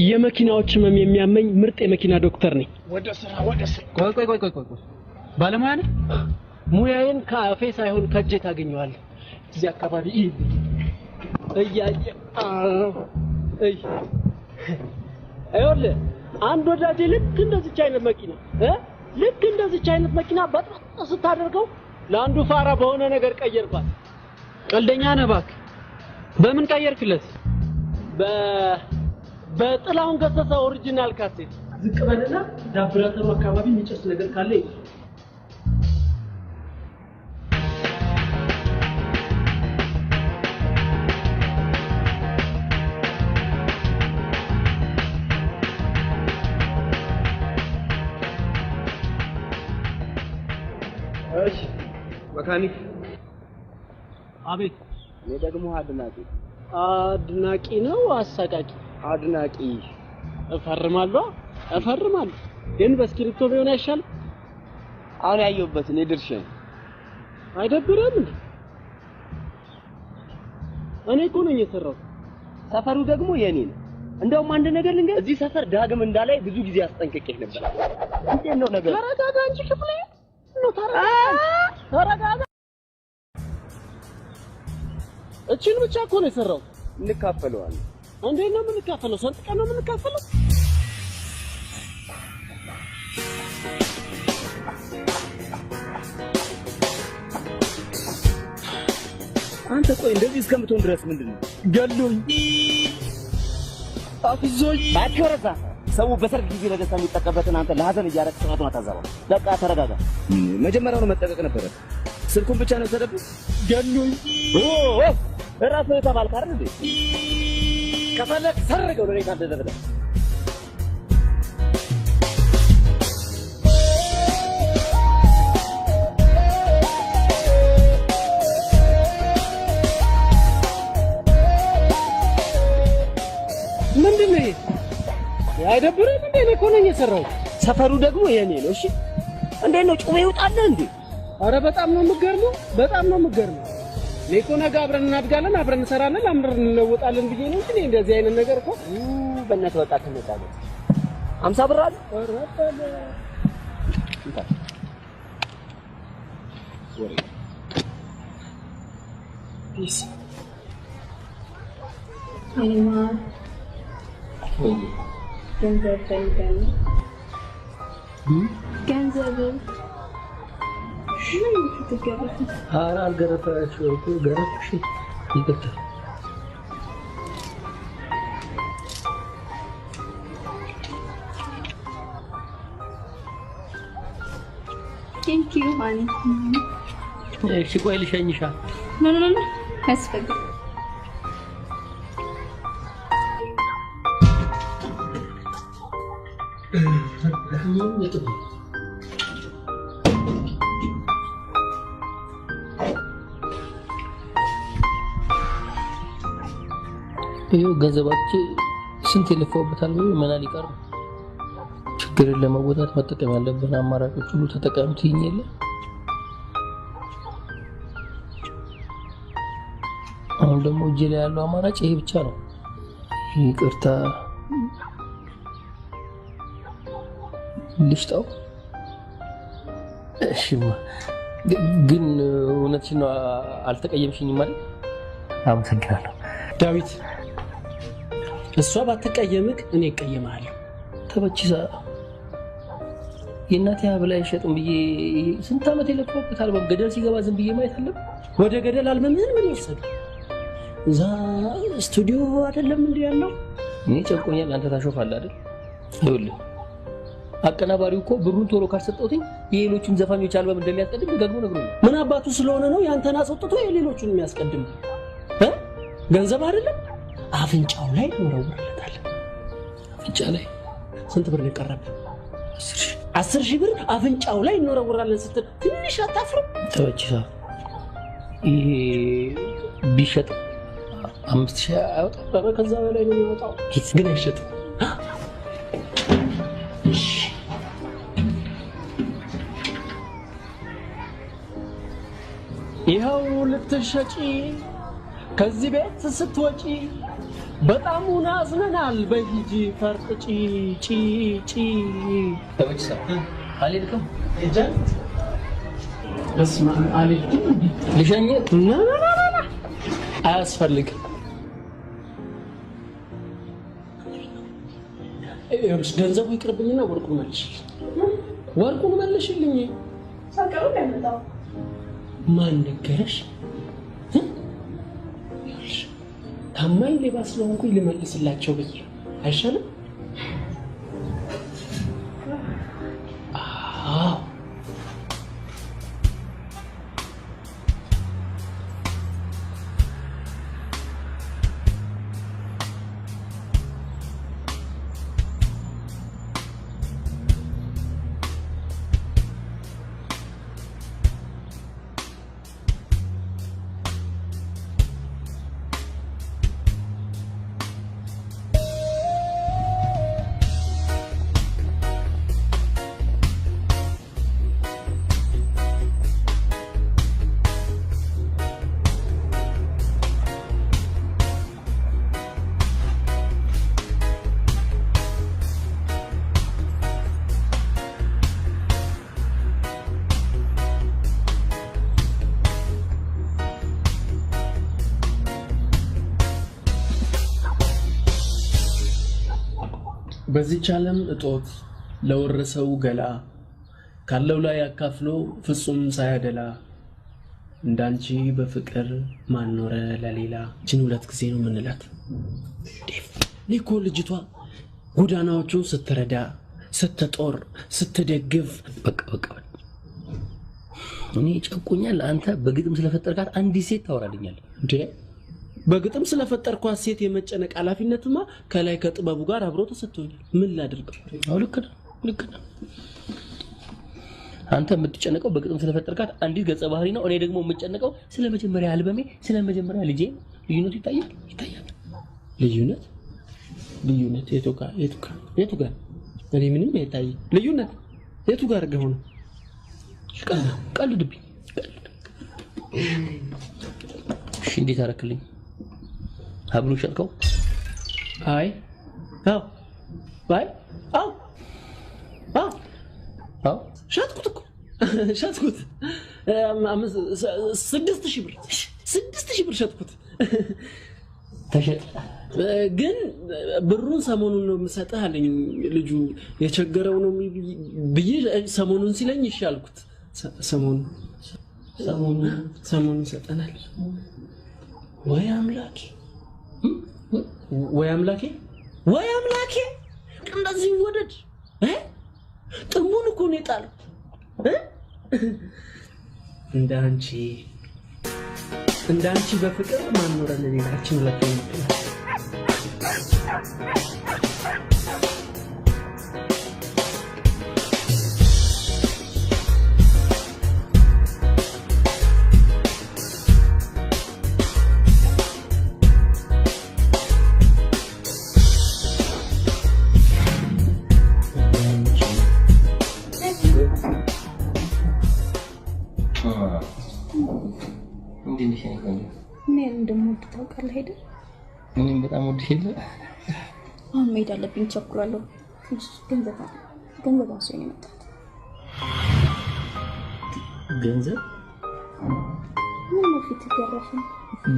የመኪናዎች ህመም የሚያመኝ ምርጥ የመኪና ዶክተር ነኝ። ወደ ስራ ቆይ ባለሙያ ነህ? ሙያዬን ከአፌ ሳይሆን ከእጄ ታገኘዋለህ። እዚህ አካባቢ አይወለ አንድ ወዳጄ ልክ እንደዚህ አይነት መኪና በጣም ስታደርገው ለአንዱ ፋራ በሆነ ነገር ቀየርባት። ቀልደኛ ነህ እባክህ። በምን ቀየርክለት? በጥላሁን ገሰሰ ኦሪጂናል ካሴት። ዝቅ በልና ዳብራተሩ አካባቢ የሚጨስ ነገር ካለ እሺ መካኒክ። አቤት። እኔ ደግሞ አድናቂ ነው አሳቃቂ? አድናቂ። እፈርማለሁ ግን በስክሪፕቶ ቢሆን አይሻልም? አሁን ያየሁበት እኔ ድርሻዬ አይደብርም እንዴ? እኔ እኮ ነኝ የሰራሁት። ሰፈሩ ደግሞ የኔ ነው። እንደውም አንድ ነገር ልንገር፣ እዚህ ሰፈር ዳግም እንዳላይ ብዙ ጊዜ አስጠንቅቄህ ነበር። እንዴት ነው ነገር? ተረጋጋ እንጂ ክፍሌ ነው። ተረጋጋ። እቺን ብቻ እኮ ነው የሰራሁት። እንካፈለዋለን። እንዴት ነው የምንካፈለው? ሰንጥቀን ነው የምንካፈለው? አንተ ቆይ እንደዚህ እስከምትሆን ድረስ ምንድነው? ገሉኝ፣ አፍዞኝ። ባትወረዛ ሰው በሰርግ ጊዜ ለደስታ የሚጠቀበትን አንተ ለሀዘን እያረክ ሰዓቱን አታዛባ። በቃ ተረጋጋ። መጀመሪያውኑ መጠቀቅ ነበረ። ስልኩን ብቻ ነው ተደብቆ ገሉኝ። እራሱ የተባልክ አይደል እንዴ? ከፈለክ ሰርገው ለኔ ታደደብለ። ምንድነው ይሄ? አይደብርም እንዴ? እኔ እኮ ነኝ የሰራሁት። ሰፈሩ ደግሞ የኔ ነው። እሺ እንዴት ነው ጩቤ ይውጣልህ እንዴ? አረ በጣም ነው የምትገርመው። እኔ እኮ ነገ አብረን እናድጋለን፣ አብረን እንሰራለን፣ አብረን እንለወጣለን ብዬ ነው እንጂ እንደዚህ አይነት ነገር እኮ በእናትህ ወጣት እንወጣለን። 50 ብር አለ። ፒስ አይማ ገንዘብ ፈልጋለሁ። ገንዘብ ምን ትገረፍ? ኧረ አልገረፋችሁም እኮ ገረፍሽ። ይቅርታ። ቴንክ ዩ ማኒ። እሺ ቆይ ልሸኝሻ። ኖ ያስፈልግ። ይሄው ገንዘባችን ስንት የለፈውበታል ወይ ምን አልቀር። ችግርን ለመወጣት መጠቀም ያለብን አማራጮች ሁሉ ተጠቀምት ይኝለ። አሁን ደግሞ እጄ ላይ ያለው አማራጭ ይሄ ብቻ ነው። ይቅርታ ልሽጣው። እሺማ ግን እውነትሽን ነው አልተቀየምሽኝም ማለት? አመሰግናለሁ ዳዊት። እሷ ባትቀየምክ እኔ እቀየማለሁ። ተበቺሳ የእናቴ ሀብል አይሸጥም ብዬ ስንት ዓመት የለፈውበት አልበም ገደል ሲገባ ዝም ብዬ ማየት አለ። ወደ ገደል አልበምህን ምን ይወሰዱ? እዛ ስቱዲዮ አይደለም እንዴ ያለው? እኔ ጨንቆኛል። አንተ ታሾፋለህ አይደል? ይኸውልህ አቀናባሪው እኮ ብሩን ቶሎ ካልሰጠሁትኝ የሌሎቹን ዘፋኞች አልበም እንደሚያስቀድም ደግሞ ነግሮኛል። ምን አባቱ ስለሆነ ነው ያንተን አስወጥቶ የሌሎቹን የሚያስቀድም? ገንዘብ አይደለም አፍንጫው ላይ ወረውረለታል። አፍንጫ ላይ ስንት ብር ነው የቀረብህ? 10,000 ብር አፍንጫው ላይ እንወረውራለን ስትል ትንሽ አታፍርም? ተበቺሳ ይሄ ቢሸጥ 5,000 አይወጣም። ከዛ በላይ ነው የሚወጣው። ግን አይሸጥም። ይኸው ልትሸጪ ከዚህ ቤት ስትወጪ በጣም አዝነናል። በሂጂ ፈርጥጪ ጪ ተበጭሳ አልሄድክም? እጃን በስማ አልሄድኩም። ልሸኝህ? አያስፈልግም። ይኸውልሽ ገንዘቡ ይቅርብኝና ወርቁን መልሽልኝ። ሳቀሩ ለምጣው ማን ነገረሽ? ታማኝ ሌባ ስለሆንኩኝ ልመልስላቸው ብዬ አይሻልም? አዎ በዚህ ዓለም እጦት ለወረሰው ገላ ካለው ላይ አካፍሎ ፍጹም ሳያደላ እንዳንቺ በፍቅር ማኖረ ለሌላ። እቺን 2 ጊዜ ነው የምንላት። ሊኮ ልጅቷ ጎዳናዎቹን ስትረዳ ስትጦር ስትደግፍ በቃ እኔ ጨቆኛል። አንተ በግጥም ስለፈጠርካት አንዲት ሴት ታወራልኛለህ እንዴ? በግጥም ስለፈጠርኳት ሴት የመጨነቅ ኃላፊነትማ ከላይ ከጥበቡ ጋር አብሮ ተሰጥቶኛል። ምን ላድርግ? አው ልክ ነው። አንተ የምትጨነቀው በግጥም ስለፈጠርካት አንዲት ገጸ ባህሪ ነው። እኔ ደግሞ የምጨነቀው ስለመጀመሪያ አልበሜ፣ ስለመጀመሪያ ልጄ። ልዩነት ይታያል። ልዩነት የቱ ጋር? እኔ ምንም አይታይ። ልዩነት የቱ ጋር ገሆ ነው? ቀልድብኝ። እሺ እንዴት አደረክልኝ? ሀብሉ ሸጥከው? አይ ሸጥኩት። 6000 ብር ሸጥኩት። ተሸጠ። ግን ብሩን ሰሞኑን ነው የምሰጥህ አለኝ ልጁ። የቸገረው ነው ብዬ ሰሞኑን ሲለኝ ይሻልኩት። ሰሞኑን ሰጠናል። ወይ አምላኬ እንደዚህ ወደድ ጥሙን እኮ ነው የጣለው። እንዳንቺ በፍቅር ማኖረን ሌላችን ለከኝ ምን እንደምወድ ታውቃለህ አይደል? እኔም በጣም ወድሽ የለ። አሁን መሄድ አለብኝ፣ ቸኩላለሁ። ገንዘብ አንሶኝ ነው የመጣሁት። ገንዘብ? ምን ነው ፊት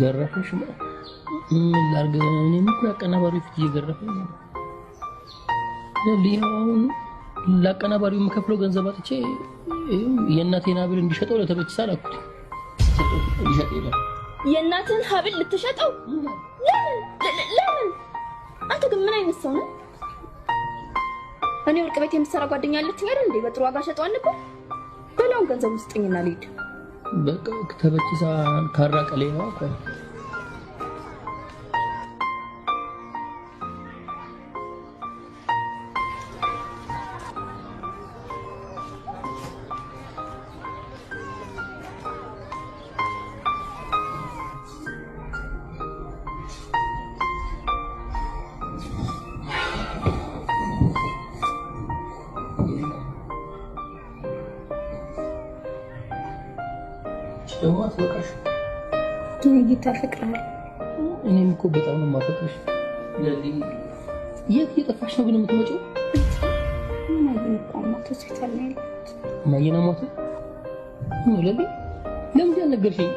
ገረፈሽ? ምን ላድርግ? እኔም እኮ አቀናባሪው ፊት እየገረፈኝ ነው። ለሊያውን ለአቀናባሪው የምከፍለው ገንዘብ አጥቼ የእናቴን ሀብል እንዲሸጠው ለተበችሳ ላኩት። የእናትን ሀብል ልትሸጠው? ለምን? አንተ ግን ምን አይነት ሰው ነህ? እኔ ወርቅ ቤት የምትሰራ ጓደኛ አለችኝ አይደል እንዴ? በጥሩ ዋጋ ሸጠዋል እኮ። በላውን ገንዘብ ውስጥኝና ልሂድ። በቃ ተበችሳ ካራቀሌ ነው እኮ። ጌታ ያፈቅራል። እኔም እኮ በጣም ነው የማፈቅርሽ። ለዚህ የት የጠፋሽ ነው ግን የምትመጪው? ሆስፒታል ነው ማየና ሞተ ነው ለሊ ለምን ያልነገርሽኝ?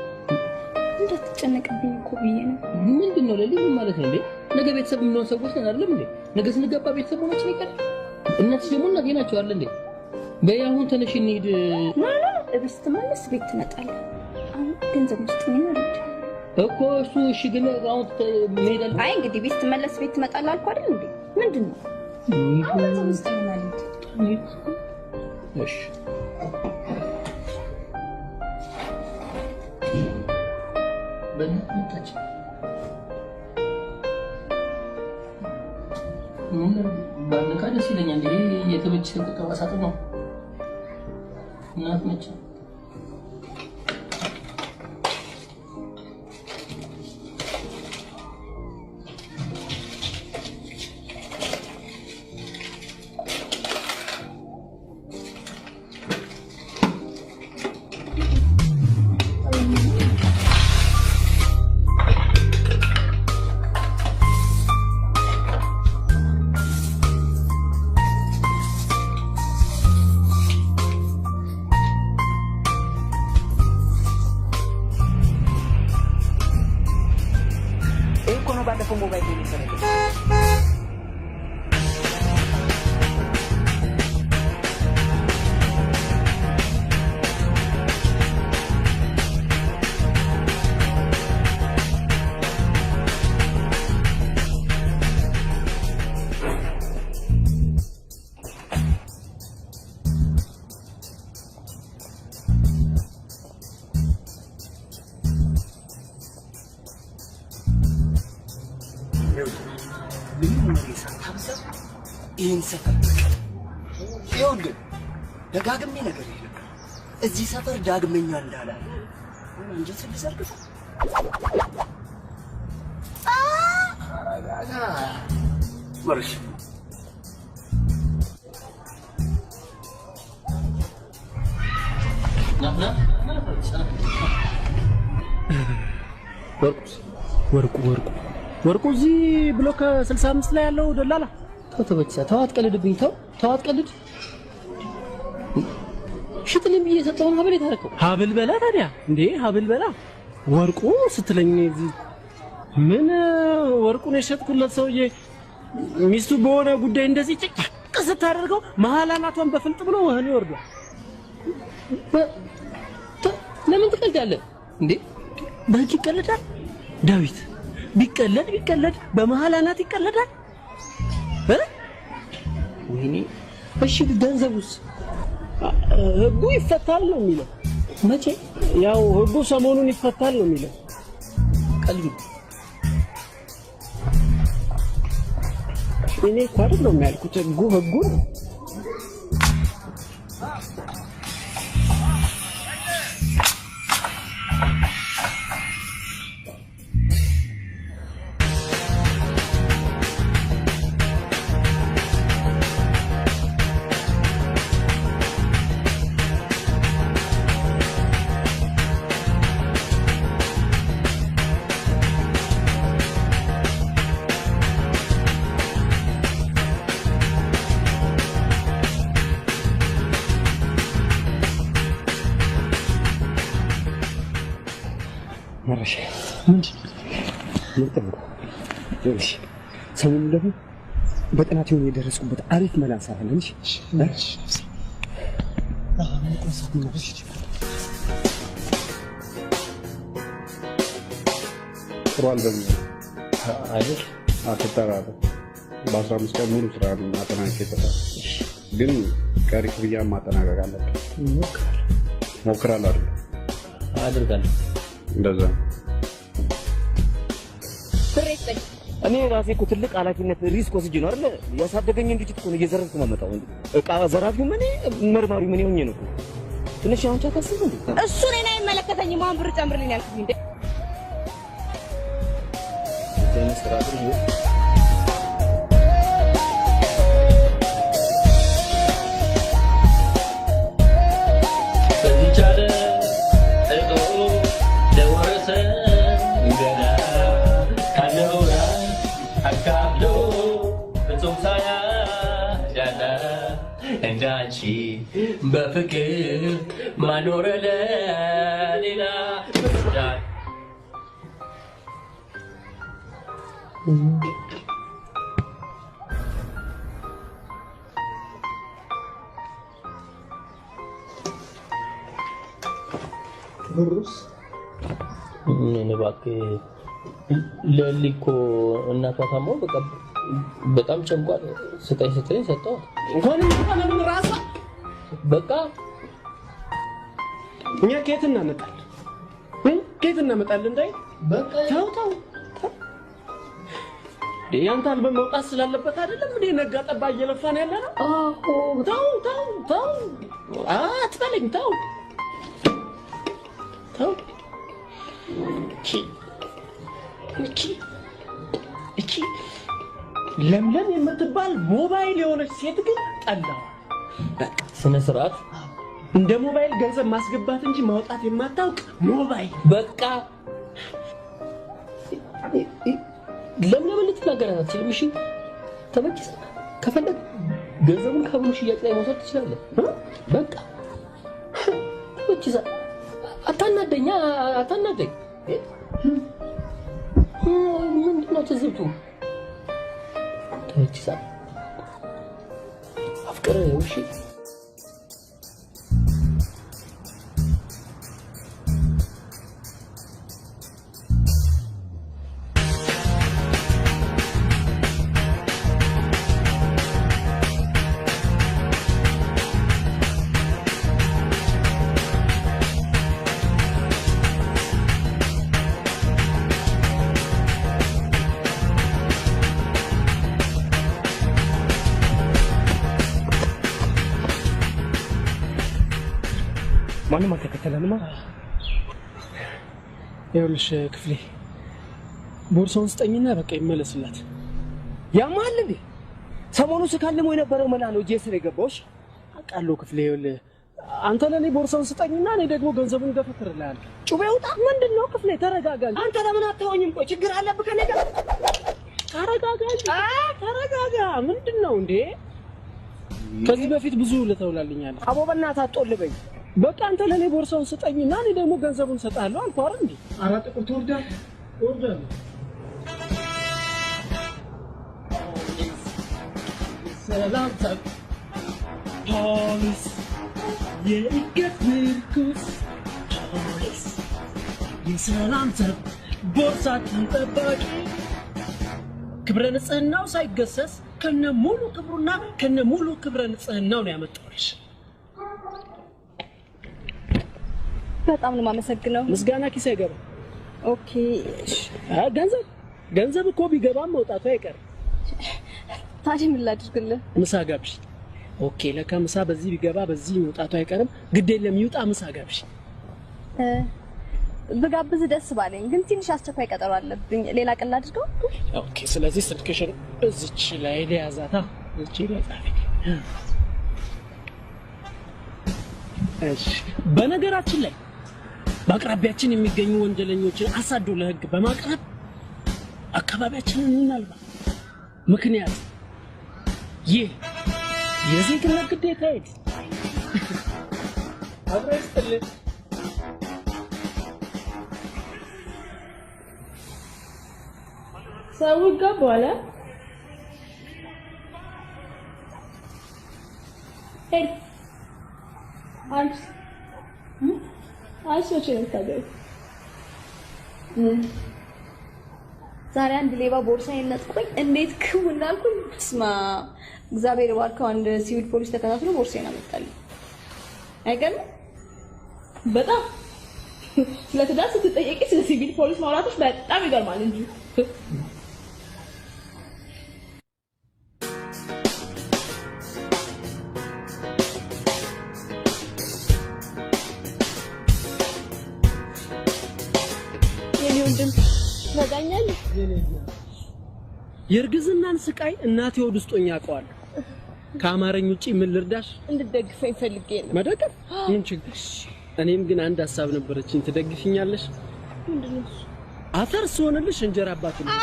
እንዳትጨነቅብኝ እኮ ብዬ ነው። ምንድነው ለሊ ምን ማለት ነው እንዴ? ነገ ቤተሰብ ምን ሰዎች ነን አይደል እንዴ? ነገ ስንገባ ቤተሰብ ሆነች ነው ይቀር። እናትሽ ደግሞ እናቴ ናቸው አይደል እንዴ? በያሁን ተነሽ እንሂድ። እቤት ስትመለስ ቤት ትመጣለህ። አሁን ገንዘብ ውስጥ ምን አለች እኮ እሱ እሺ ግን አሁን መሄዳለሁ። አይ እንግዲህ ቤት ስትመለስ ቤት ትመጣለህ አልኩ አይደል እንዴ? ምንድነው አሁን ገንዘብ ውስጥ ምን አለች? እሺ በእናትሽ ምን ባንካ ደስ ይለኛል። ይሄ የተመቸ ቁጠባ ሳጥን ነው። እናት ነች። ይኸውልህ ደጋግሜ ነገር የለም እዚህ ሰፈር ዳግመኛ እንዳላለ እንዴት ልሰርቅህ ወርሽ ወርቁ እዚህ ብሎክ 65 ላይ ያለው ደላላ ተወተበቻ ተዋት ቀልድብኝ ተው አትቀልድ ሽጥልኝ ብዬ ሰጠውን ሀብል የታረከው ሀብል በላ ታዲያ እንዴ ሀብል በላ ወርቁ ስትለኝ ምን ወርቁን የሸጥኩለት ሰውዬ ሚስቱ በሆነ ጉዳይ እንደዚህ ጭቅ ስታደርገው መሀል አናቷን በፍልጥ ብሎ ወህኒ ወርዷል። ለምን ትቀልዳለህ እንዴ? በህግ ይቀለዳል ዳዊት? ቢቀለድ በመሀል አናት ይቀለዳል። ወይኔ እሺ ገንዘቡስ? ህጉ ይፈታል ነው የሚለው። መቼ? ያው ህጉ ሰሞኑን ይፈታል ነው የሚለው። ቀልቢ እኔ እኮ አይደለም ያልኩት ህጉ ነው። መረሻ ምንድነው? ይኸውልሽ ሰሞኑን ደግሞ በጥናት የሆነ የደረስኩበት አሪፍ መላ እንሰራለን። እሺ ጥሩ አልበም አይደል? አትጠራጠር። በ15 ቀን ሙሉ ስራ አጠናቅቄ ይጠራል። ግን ቀሪ ክፍያ ማጠናቀቅ አለብን። ሞክራለሁ አይደል? አድርጋለሁ። እንደዛ ብሬት እኔ ራሴ እኮ ትልቅ ኃላፊነት ሪስክ ወስጄ ነው አይደል ያሳደገኝ እንጂ እኮ ነው እየዘረፍኩ ማመጣው እንዴ እቃ ዘራፊው ምን መርማሪው ምን ሆኜ ነው ትንሽ አሁን ታታስብ እንዴ እሱ እኔን አይመለከተኝም። ማን ብር ጨምርልኝ ያልኩኝ እንዴ ደምስራቱ God በፍቅር ማኖር ለሌላ ብሩስ ምን እባክህ ለሊኮ እናቷ ታማው በጣም ጨንቋል። ስጠኝ ሰጠው እንኳን ራሷ በቃ እኛ ከየት እናመጣለን እንዳይ በቃ ተው ያንተ አልበም መውጣት ስላለበት አይደለም እንዴ ነጋ ጠባ እየለፋን ያለ ነው። ተው አትበለኝ ተው እቺ ለምለም የምትባል ሞባይል የሆነች ሴት ግን ጠላዋ። ስነ ስርዓት እንደ ሞባይል ገንዘብ ማስገባት እንጂ ማውጣት የማታውቅ ሞባይል በቃ ለምን ልትናገራት አትችልም? እሺ ተመችስ ከፈለግ ገንዘቡን ከብሩ ሽያጭ ላይ መውሰድ ትችላለህ። በቃ ተመችስ አታናደኝ ምንድነው ትዝብቱ? ተመችስ አፍቅረህ እሺ ማንም አልተከተለንማ። ይኸውልሽ ክፍሌ ቦርሳውን ስጠኝና በቃ ይመለስላት። ያማል እንዴ ሰሞኑን ስካልመው የነበረው መላ ነው እጄ ስር የገባውሽ። አውቃለሁ ክፍሌ። ይኸውልህ አንተ ለኔ ቦርሳውን ስጠኝና እኔ ደግሞ ገንዘቡን ገፈትርልሃለሁ። ጩቤ ውጣ። ምንድነው ክፍሌ? ተረጋጋ። አንተ ለምን አታወኝም? ቆይ ችግር አለብህ ከኔ ጋር? ተረጋጋ። ምንድነው እንዴ? ከዚህ በፊት ብዙ ልተውላልኛል። አቦ በእናትህ አትጦልበኝ። በቃ አንተ ለኔ ቦርሳውን ስጠኝና እኔ ደግሞ ገንዘቡን ሰጣለሁ አልኩህ አይደል እንዴ? አራት ቁጥር ትወርዳለህ። ሰላም ፖሊስ የእገት ምርኩስ ፖሊስ የሰላም ዘብ ቦርሳችን ጠባቂ ክብረ ንጽህናው ሳይገሰስ ከነ ሙሉ ክብሩና ከነ ሙሉ ክብረ ንጽህናው ነው ያመጣውልሽ። በጣም ነው የማመሰግነው። ምስጋና ኪስ አይገባ። ኦኬ ገንዘብ እኮ ቢገባም መውጣቱ አይቀርም። ታዲያ ምን ላድርግልህ? ምሳ ጋብሽ። ኦኬ ለካ ምሳ በዚህ ቢገባ በዚህ መውጣቱ አይቀርም። ግድ የለም ይውጣ። ምሳ ጋብሽ። ብጋብዝ ደስ ባለኝ፣ ግን ትንሽ አስቸኳይ ቀጠሮ አለብኝ። ሌላ ቀን ላድርገው? ኦኬ ስለዚህ ስልክሽን እዚች ላይ ለያዛታ እቺ ለጻፊ። እሺ በነገራችን ላይ በአቅራቢያችን የሚገኙ ወንጀለኞችን አሳዶ ለህግ በማቅረብ አካባቢያችንን እናልባ። ምክንያት ይህ የዜግነት ግዴታ አይደል? አብረስጥልህ ሰው ይገባዋል። ሄይ አንቺ ዛሬ አንድ ሌባ ቦርሳዬን ነጥቆኝ እንዴት ክው እንዳልኩኝ ስማ፣ እግዚአብሔር ባርከው አንድ ሲቪል ፖሊስ ተከታትሎ ቦርሳዬን አመጣልኝ። አይገርም? በጣም ስለትዳር ስትጠየቂ ስለ ሲቪል ፖሊስ ማውራቶች በጣም ይገርማል እንጂ የእርግዝናን ስቃይ እናቴ ወድ ውስጥ ሆኜ አውቀዋለሁ። ከአማረኝ ውጪ ምን ልርዳሽ? እንድትደግፈኝ ፈልጌ ነው። መደገፍ ምን ችግር? እኔም ግን አንድ ሐሳብ ነበረችኝ። ትደግፊኛለሽ? ምንድነው? አፈር ስሆንልሽ እንጀራ አባት ነው።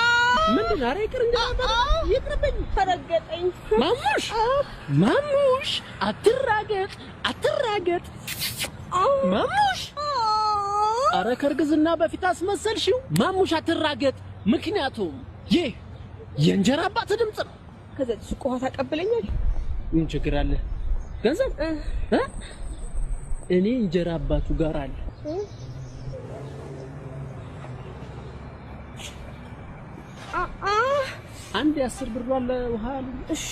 ምንድን አረ ይቅር እንጂ ይቅርብኝ ተረገጠኝ ማሙሽ አትራገጥ ማሙሽ አረ ከርግዝና በፊት አስመሰልሽው ማሙሽ አትራገጥ ምክንያቱም ይህ የእንጀራ አባት ድምጽ ነው ከዚህ ሱቆሃ ታቀበለኛል ምን ችግር አለ ገንዘብ እኔ እንጀራ አባቱ ጋር አለ አንድ 10 ብር አለ ውሃ አለ እሺ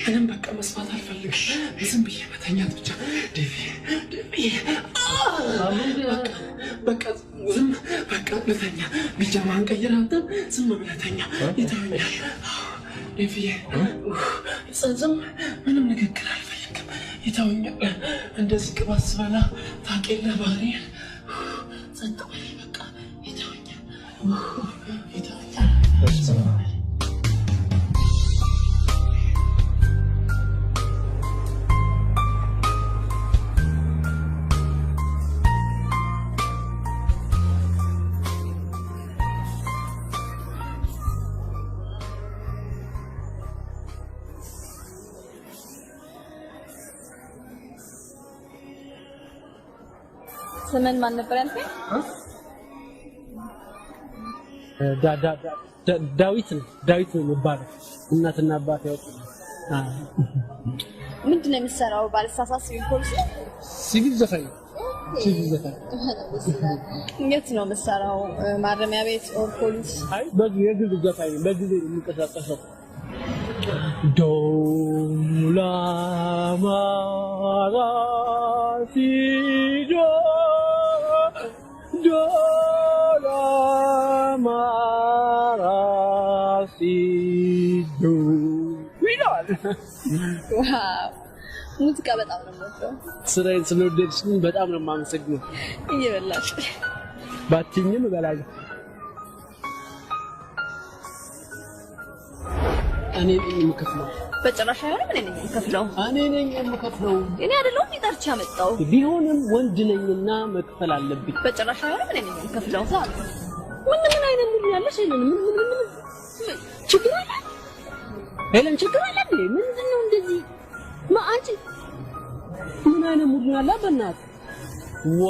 እኔም በቃ መስማት አልፈልግም ዝም ብዬ መተኛት ብቻ ዴቪ በቃ ዝም በቃ ልተኛ ቢጃማን ቀይራንተ ዝም ብለተኛ ይተኛል ዴቪ ዝም ምንም ንግግር አልፈልግም ይተኛል እንደዚህ ቅባት ስበላ ታውቂለ ባህሪ ጸጥ በቃ ይተኛል ስምን ማን ነበር ያልከኝ? ዳዊት ነው የሚባለው እናትና አባት ያወጡ ምንድን ነው የሚሰራው? ባለሳሳት ሲቪል ፖሊስ ሲቪል ዘፋኝ የት ነው የምትሰራው? ማረሚያ ቤት ኦር ፖሊስ? አይ የግል ዘፋኝ በጊዜ የሚንቀሳቀሰው ዶላ ማራሲጆ ዶላ ማራሲጆ ይላል። ዋው ሙዚቃ በጣም ነው የምወደው። ስራዬን ስለወደድሽኝ በጣም ነው የማመሰግነው። እየበላሽ ባትኝም እበላለሁ። እኔ ነኝ የምከፍለው። በጭራሽ አይሆንም። እኔ ነኝ የምከፍለው። እኔ ነኝ የምከፍለው። እኔ አይደለሁም ይጠርቻ መጣው። ቢሆንም ወንድ ነኝና መክፈል አለብኝ። በጭራሽ አይሆንም። እኔ ነኝ የምከፍለው። ምን አይነት ሙሉ ያለሽ ሄለን? ምን ችግር አለ? ሄለን ችግር አለ እንዴ? ምንድነው እንደዚህ? አንቺ ምን አይነት ሙሉ ያለ በእናትህ ዋ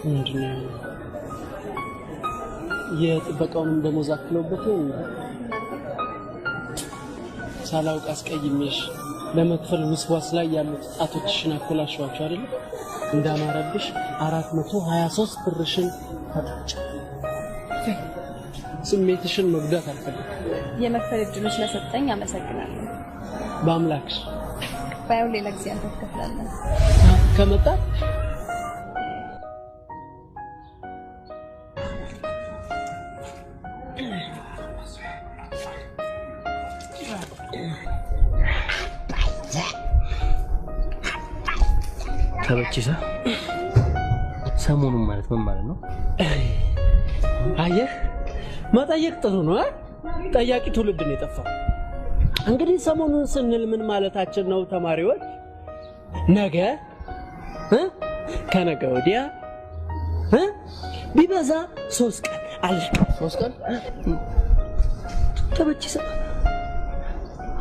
ምንድነው የጥበቃውንም ደሞዝ አክለውበት ነው ሳላውቅ አስቀይሜሽ ለመክፈል ውስዋስ ላይ ያሉት ጣቶችሽን አኮላሽዋቸው አይደል? እንዳማረብሽ 423 ብርሽን ታጣጭ። ስሜትሽን መጉዳት አልፈልግም። የመክፈል እድሉን ስለሰጠኝ አመሰግናለሁ። በአምላክሽ ባይሆን ሌላ ጊዜ አንተ ትከፍላለህ። ከመጣ ተበችሳ ሰሞኑን ማለት ምን ማለት ነው? አየህ መጠየቅ ጥሩ ነው። ጠያቂ ትውልድ ነው የጠፋው። እንግዲህ ሰሞኑን ስንል ምን ማለታችን ነው ተማሪዎች? ነገ ከነገ ወዲያ ቢበዛ 3 ቀን አለ። 3 ቀን ተበችሳ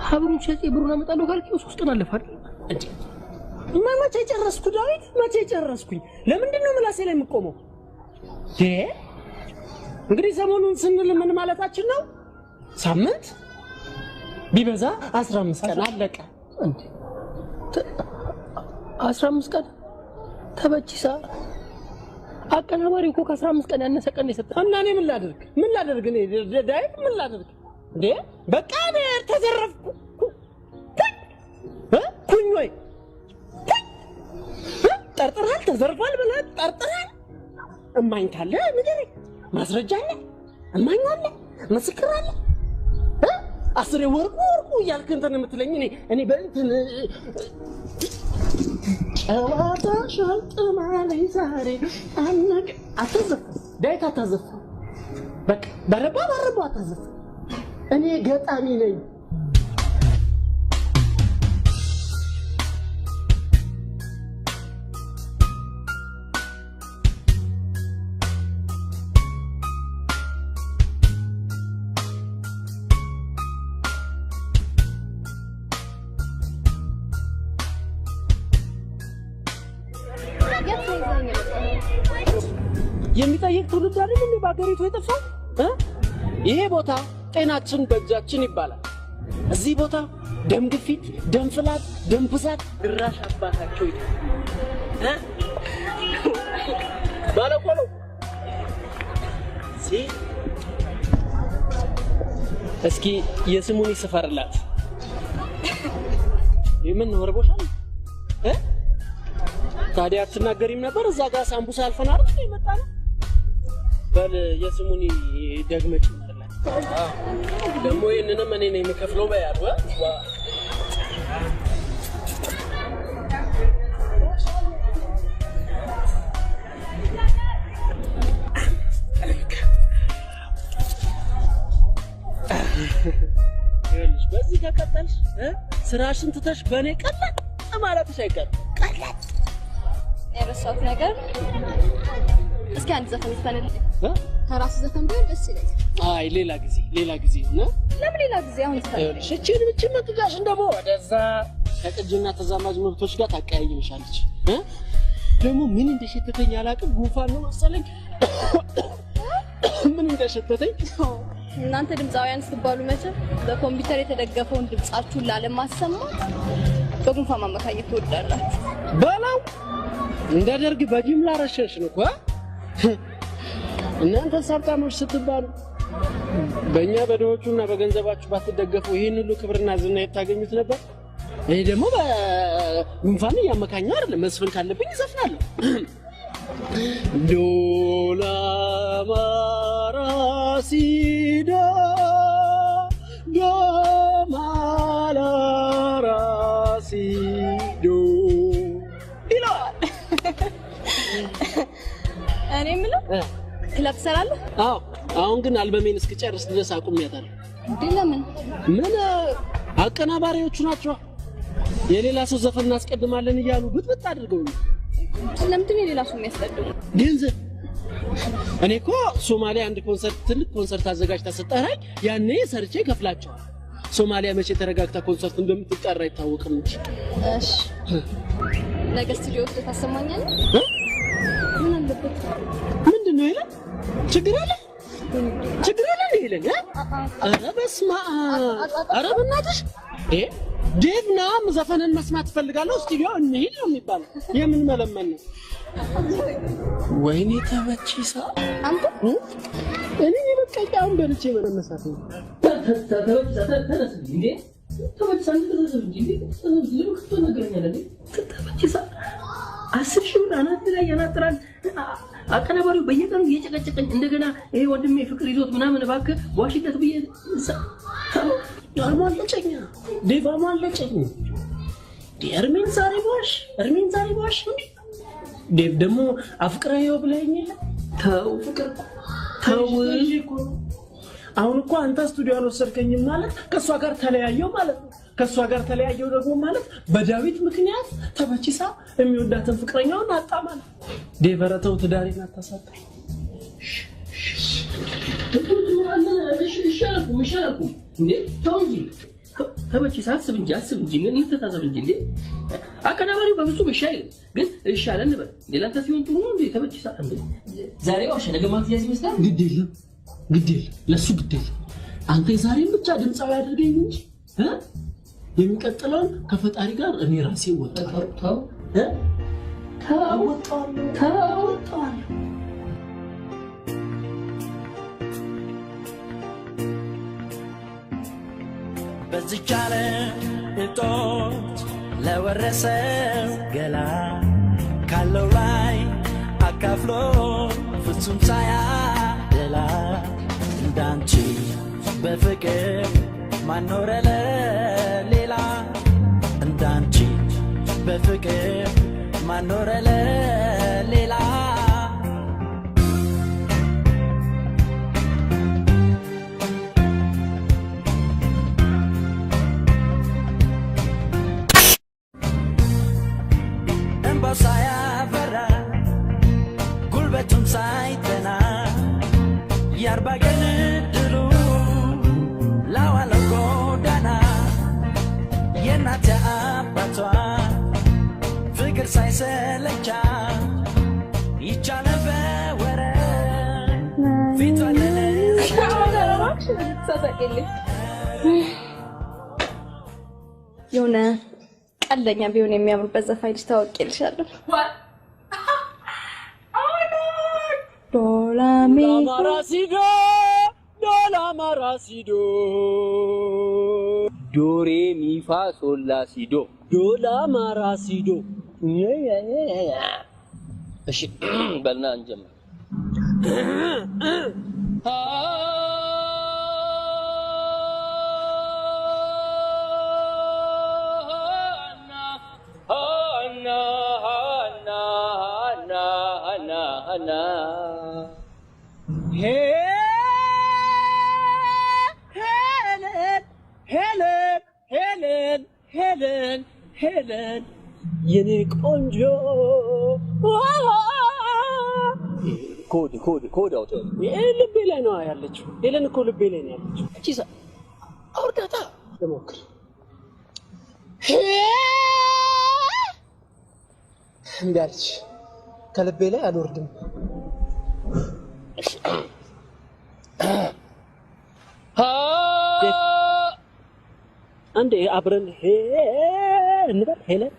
ሀብሩን ሸጬ ብሩን አመጣለሁ ካልኩ 3 ቀን አለፈ አይደል እንዴ? መቼ ጨረስኩ ዳዊት? መቼ ጨረስኩኝ? ለምንድን ነው ምላሴ ላይ የምቆመው? እንግዲህ ሰሞኑን ስንል ምን ማለታችን ነው? ሳምንት ቢበዛ 15 ቀን አለቀ እንዴ? 15 ቀን ተበችሳ አቀናባሪው እኮ ከ15 ቀን ያነሰ ቀን የሰጠው እና እኔ ምን ላደርግ እኔ ዳዊት ምን ላደርግ እንዴ? በቃ እኔ ተዘረፍኩ ኩኝ ወይ ጠርጥራል ተዘርፏል ብለህ ጠርጥራል። እማኝ ካለ ንገረኝ። ማስረጃ አለ፣ እማኝ አለ፣ ምስክር አለ። አስሬ ወርቁ እያልክ እንትን የምትለኝ እኔ በእንትን ጨዋታ ሻልጥማለኝ ዛሬ አነቅ አትዘፍ ዳዊት አታዘፍ። በቃ በረባ አታዘፍ። እኔ ገጣሚ ነኝ። የሚጠይቅ ትውልድ አይደል እንዴ በአገሪቱ የጠፋው? ይሄ ቦታ ጤናችን በእጃችን ይባላል። እዚህ ቦታ ደም ግፊት፣ ደም ፍላት፣ ደም ብዛት ድራሽ አባታቸው ይላል። ባለቆሎ እስኪ የስሙን ይስፈርላት። የምን ነው ወርቦሻል? ታዲያ አትናገሪም ነበር? እዛ ጋር ሳምቡሳ አልፈን አይደል የመጣነው? በል የስሙን ደግመጭ ማለት ደግሞ ይሄንንም እኔ ነኝ የምከፍለው በያሉ በዚህ ከቀጠልሽ ስራሽን ትተሽ በእኔ ቀለጥ ማለትሽ አይቀርም። ቀለጥ የረሳሁት ነገር እስኪ አንድ ዘፈን ይፈንልኝ። ከራስ ዘፈን ቢሆን ደስ ይለኛል። አይ ሌላ ጊዜ ነው። ለምን ሌላ ጊዜ? አሁን ይፈንልኝ። እቺ መጥጋሽ እንደሞ ወደዛ ከቅጅና ተዛማጅ መብቶች ጋር ታቀያይምሻለች። ደግሞ ምን እንደሸተተኝ አላውቅም። ጉንፋን ነው መሰለኝ። ምን እንደሸተተኝ እናንተ ድምፃውያን ስትባሉ መቼም በኮምፒውተር የተደገፈውን ድምጻችሁን ላለማሰማት በጉንፋን ማመካኘት ትወዳላችሁ። በላው እንደ ደርግ በጅምላ ረሸሽን እኮ እናንተ ሀብታሞች ስትባሉ በእኛ በድሆቹና በገንዘባችሁ ባትደገፉ ይህን ሁሉ ክብርና ዝና የታገኙት ነበር። ይሄ ደግሞ በጉንፋን እያመካኘው አይደለም። መስፈን ካለብኝ እዘፍናለሁ። ዶላ ማራሲዳ ዶማላራሲዶ ይላል። እኔ የምለው ክለብ ትሰራለህ? አዎ፣ አሁን ግን አልበሜን እስክጨርስ ድረስ አቁሜያታለሁ። እንዴ ለምን? ምን አቀናባሪዎቹ ናቸው የሌላ ሰው ዘፈን እናስቀድማለን እያሉ ብጥብጥ አድርገውኝ። ስለምንድን የሌላ ሰው የሚያስቀድሙ? ገንዘብ። እኔ እኮ ሶማሊያ አንድ ኮንሰርት ትልቅ ኮንሰርት አዘጋጅታ ሰጠራኝ። ያኔ ሰርቼ ከፍላቸዋል። ሶማሊያ መቼ ተረጋግታ ኮንሰርት እንደምትጠራ አይታወቅም እንጂ። እሺ ነገ ስቱዲዮ ውስጥ ታሰማኛለህ? ምን አለበት? ምንድነው ይላል? ችግር አለ? ችግር የለም ይሄልን ኧረ በስመ አብ ኧረ በእናትሽ ዴቭና ዘፈንን መስማት ፈልጋለሁ ስቱዲዮ እንሂድ ነው የሚባለው የምን መለመን ነው ወይኔ ተበቺሳ አንተ እኔ በቃ በልቼ መነሳት ነው ተበቺሳ እንዴ ተበቺሳ ተበቺሳ 10 ሺህ ብር አናት ላይ ያናጥራል አቀናባሪው በየቀኑ እየጨቀጨቀኝ እንደገና ይሄ ወንድሜ ፍቅር ይዞት ምናምን እባክህ ዋሽለት ብዬ አማለጨኛ ዴቭ አማለጨኝ እርሜን ዛሬ ባሽ ዴቭ ደግሞ አፍቅራየው ብለኸኝ የለ ተው ፍቅር ተው አሁን እኮ አንተ ስቱዲዮ አልወሰድከኝም ማለት ከሷ ጋር ተለያየው ማለት ነው ከሷ ጋር ተለያየው ደግሞ ማለት በዳዊት ምክንያት ተበቺሳ የሚወዳትን ፍቅረኛውን አጣ ማለት ዴቭ ረተው ትዳሬን አታሳጣኝ ይሻላል እንዴ ተው እንጂ ተበቺሳ አስብ እንጂ ምን ተታዘብ እንጂ እንዴ አቀናባሪው በፍጹም ይሻላል ግን ይሻላል ነበር ሌላንተ ሲሆን ጥሩ ነው እንዴ ተበቺሳ እንዴ ዛሬ ዋሽ ነገ ማትያዝ ይመስላል ግዴል ለሱ ግዴል አንተ ዛሬም ብቻ ድምጻዊ አድርገኝ እንጂ የሚቀጥለውን ከፈጣሪ ጋር እኔ ራሴ ወጣው በዝቻለ እጦት ለወረሰው ገላ ካለው ላይ አካፍሎ ፍጹም ሳያደላ እንዳንቺ በፍቅር ማኖረ ለሌላ እንዳንቺ በፍቅር ማኖረ ለሌላ እንባው ሳያፈራ ጉልበቱም ሳይተና የአርባ ቀን ድሉ ላዋለው ጎዳና የእናት አባቷ ፍቅር ሳይሰለቻ ይቻለ በወረ ፊቷ የሆነ ቀልደኛ ቢሆን የሚያምርበት ዘፋኝ ልጅ ታውቂልሻለሁ ዶላማራሲዶ ዶሬ ሚፋ ሶላ ሲዶ ዶላማራሲዶ እሺ በልና እንጀምር ሄለን የኔ ቆንጆ ኮድ አውጣ ልቤ ላይ ነው ያለችው ሄለን እኮ ልቤ ላይ ነው ያለችው እቺ አውርዳታ ለሞክር እንዳልች ከልቤ ላይ አልወርድም አንዴ አብረን እንበል ሄለን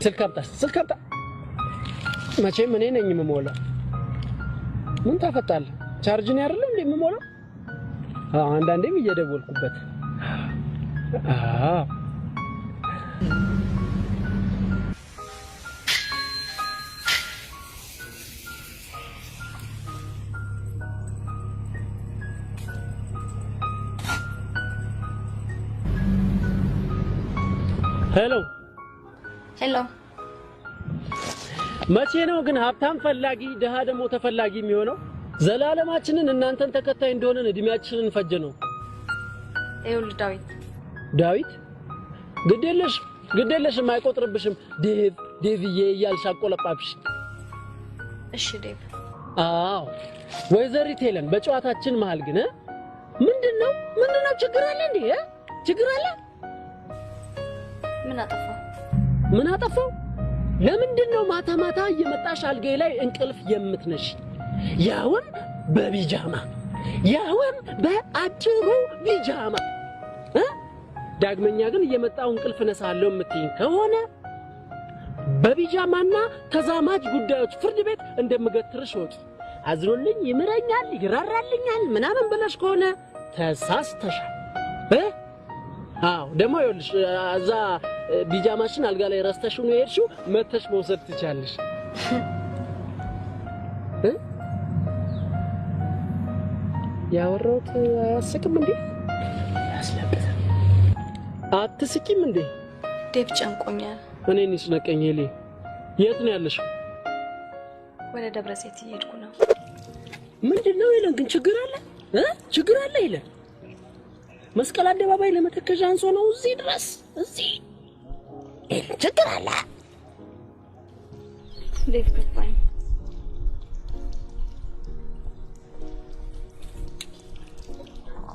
ስልክ አምጣ መቼም እኔ ነኝ የምሞላው ምን ታፈጣለህ ቻርጅ ነው አይደል እንዴ የምሞላው አንዳንዴም እየደወልኩበት ሄሎ መቼ ነው ግን ሀብታም ፈላጊ ድሃ ደግሞ ተፈላጊ የሚሆነው ዘላለማችንን እናንተን ተከታይ እንደሆነን እድሜያችንን ፈጀ ነው ይኸውልህ ዳዊት ግዴለሽም አይቆጥርብሽም ዴቭዬ እያልሽ አቆለጳብሽ እሺ ዴቭ አዎ ወይዘሪት ሄለን በጨዋታችን መሃል ግን ምንድነው ችግር አለ እንዴ ችግር አለ ምን አጠፋው ለምንድነው ማታ እየመጣሽ አልጋዬ ላይ እንቅልፍ የምትነሽ ያውን በቢጃማ ያውን በአጭሩ ቢጃማ ዳግመኛ ግን እየመጣው እንቅልፍ ነሳለው የምትይኝ ከሆነ በቢጃማና ተዛማጅ ጉዳዮች ፍርድ ቤት እንደምገትርሽ ወቂ አዝሮልኝ ይምረኛል ይራራልኛል ምናምን ብለሽ ከሆነ ተሳስተሻል አዎ ደሞ ይኸውልሽ አዛ ቢጃማሽን አልጋ ላይ ረስተሽው ነው የሄድሽው መተሽ መውሰድ ትቻለሽ ያወራሁት አያስቅም እንዴ ያስለቅስ አትስቂም እንዴ ዴቭ ጨንቆኛል እኔንስ ነቀኝሌ የት ነው ያለሽው ወደ ደብረዘይት እየሄድኩ ነው ምንድነው ይለን ግን ችግር አለ ይለን መስቀል አደባባይ ለመተከዣ አንሶ ነው እዚህ ድረስ እዚህ ችግር አለ ዴቭ ከፋኝ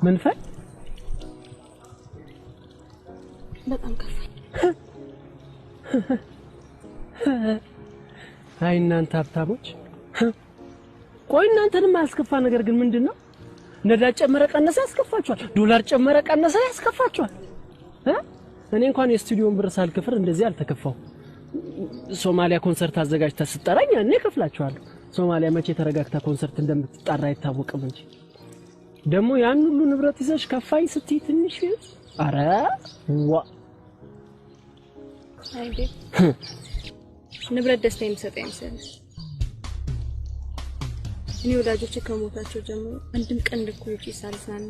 ምን ፈል በጣም ከፋኝ አይ እናንተ ሀብታሞች ቆይ እናንተንም አያስከፋ ነገር ግን ምንድነው ነዳጅ ጨመረ ቀነሰ ያስከፋችኋል ዶላር ጨመረ ቀነሰ ያስከፋችኋል እኔ እንኳን የስቱዲዮን ብር ሳልከፍል እንደዚህ አልተከፋው ሶማሊያ ኮንሰርት አዘጋጅታ ስጠራኝ እኔ ከፍላችኋለሁ ሶማሊያ መቼ ተረጋግታ ኮንሰርት እንደምትጣራ አይታወቅም እንጂ ደሞ ያን ሁሉ ንብረት ይዘሽ ከፋይ ስትይ ትንሽ አረ ዋ አይዴ ንብረት ደስታ የሚሰጠኝ መሰለኝ እኔ ወዳጆቼ ከሞታቸው ጀምሮ አንድም ቀን ልኩልጪ ሳልሳና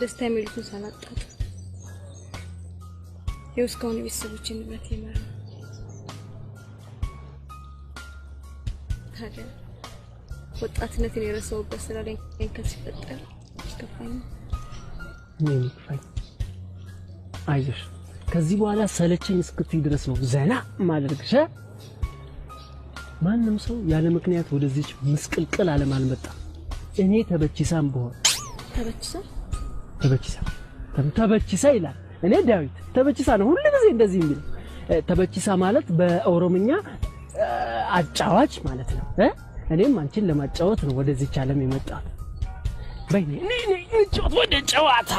ደስታ የሚሉትን ሳላጣጥ የውስካውን ቤተሰቦቼን ንብረት ይመራ ታዲያ ወጣትነትን የረሳሁበት ስራ ላይ ሲፈጠር ይከፋኝ አይዞሽ ከዚህ በኋላ ሰለቸኝ እስክትይ ድረስ ነው ዘና ማድረግሽ ማንንም ሰው ያለ ምክንያት ወደዚህ ምስቅልቅል ዓለም አልመጣ እኔ ተበችሳም በሆነ ተበችሳ ይላል እኔ ዳዊት ተበችሳ ነው ሁሉ ጊዜ እንደዚህ የሚል ተበችሳ ማለት በኦሮምኛ አጫዋች ማለት ነው እኔም አንቺን ለማጫወት ነው ወደዚህ ዓለም የመጣው በእኔ ጫወት ወደ ጨዋታ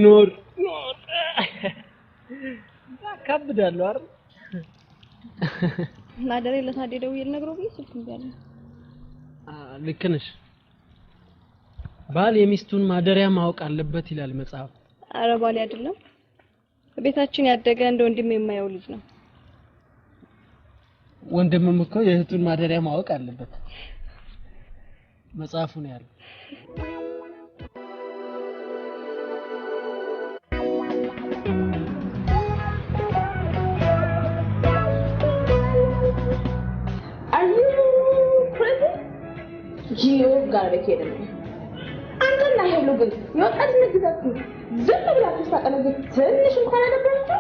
ኖር ከብዳለሁ አይደል ማደሬ ለታደደው ይልነግረው ብዬ ስልክ እንዲያለ ልክ ነሽ ባል የሚስቱን ማደሪያ ማወቅ አለበት ይላል መጽሐፍ ኧረ ባል አይደለም ቤታችን ያደገ እንደ ወንድም የማየው ልጅ ነው ወንድምም እኮ የእህቱን ማደሪያ ማወቅ አለበት መጽሐፉ ነው ያለው Are you ጂዮ ጋር በከደም አንተና ሄሎ ግን የወጣት ንግዛችሁ ዝም ብላችሁ ታቀለገ ትንሽ እንኳን አለባችሁ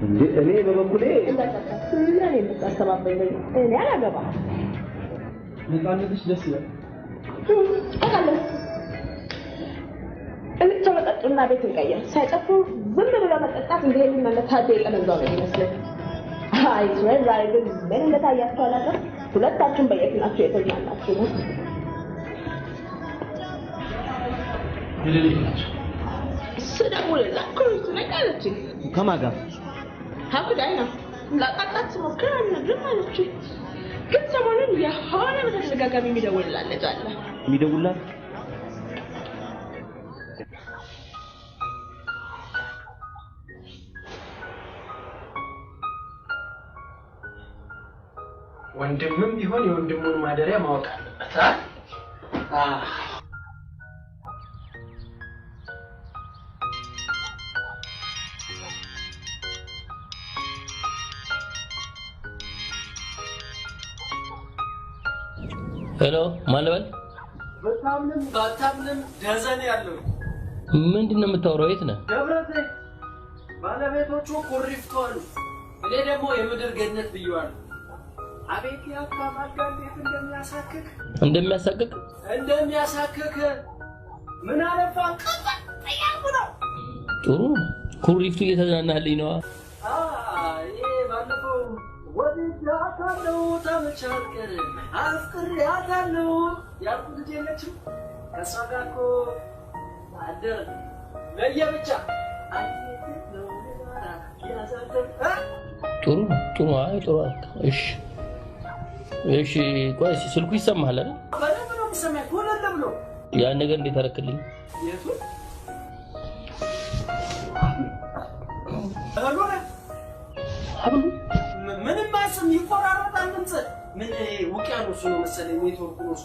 እንዴ እኔ በበኩሌ ለኔ ተስተባበኝ እኔ አላገባ ነፃነትሽ ደስ ይላል አለ እንት ተመጣጣና ቤት እንቀየር ሳይጠፉ ዝም ብሎ መጠጣት እንደሄድ መለታደ የቀነዛው ነው ይመስላል አይ ስዌር ዛሬ ግን ምን እንደታያችሁ አላውቅም ሁለታችሁም በየፊናችሁ የተዝናናችሁ ነው ሰዳሙለ ዛኩሩት ነቃለች ከማጋ ሀብዳይና ላቃጣት ሞክራ ነበር ማለት ግን ሰሞኑን የሆነ በተደጋጋሚ የሚደውልላለች አለ የሚደውልላት ወንድምም ቢሆን የወንድሙን ማደሪያ ማወቅ አለበት ሄሎ ማለበል በጣምንም ደዘን ያለው ምንድነው የምታወራው የት ነህ ደብረቴ ባለቤቶቹ ኮሪፍቶ አሉ እኔ ደግሞ የምድር ገነት ብየዋለሁ አቤት ያካማጋ እንዴት እንደሚያሳክክ ምን አለፋ ቀጣያው ነው ጥሩ ኩሪፍቱ እየተዝናናልኝ ነው ይሄ ባለፈው ወዲያታለው ተመቻልከር አፍቅሬያታለሁ ያልኩት ልጅ የለችም ከሷ ጋር እኮ አደር ለየብቻ ጥሩ አይ ጥሩ እሺ ቆይ ስልኩ ይሰማሃል አይደል በደንብ ነው የሚሰማኝ ሁሉም ብሎ ያን ነገር እንዴት አደረክልኝ የቱ አብሉ ምንም ማስም ይቆራረጣል ድምጽ ምን ውቅያኖስ ነው መሰለኝ ኔትወርክ ነው እሱ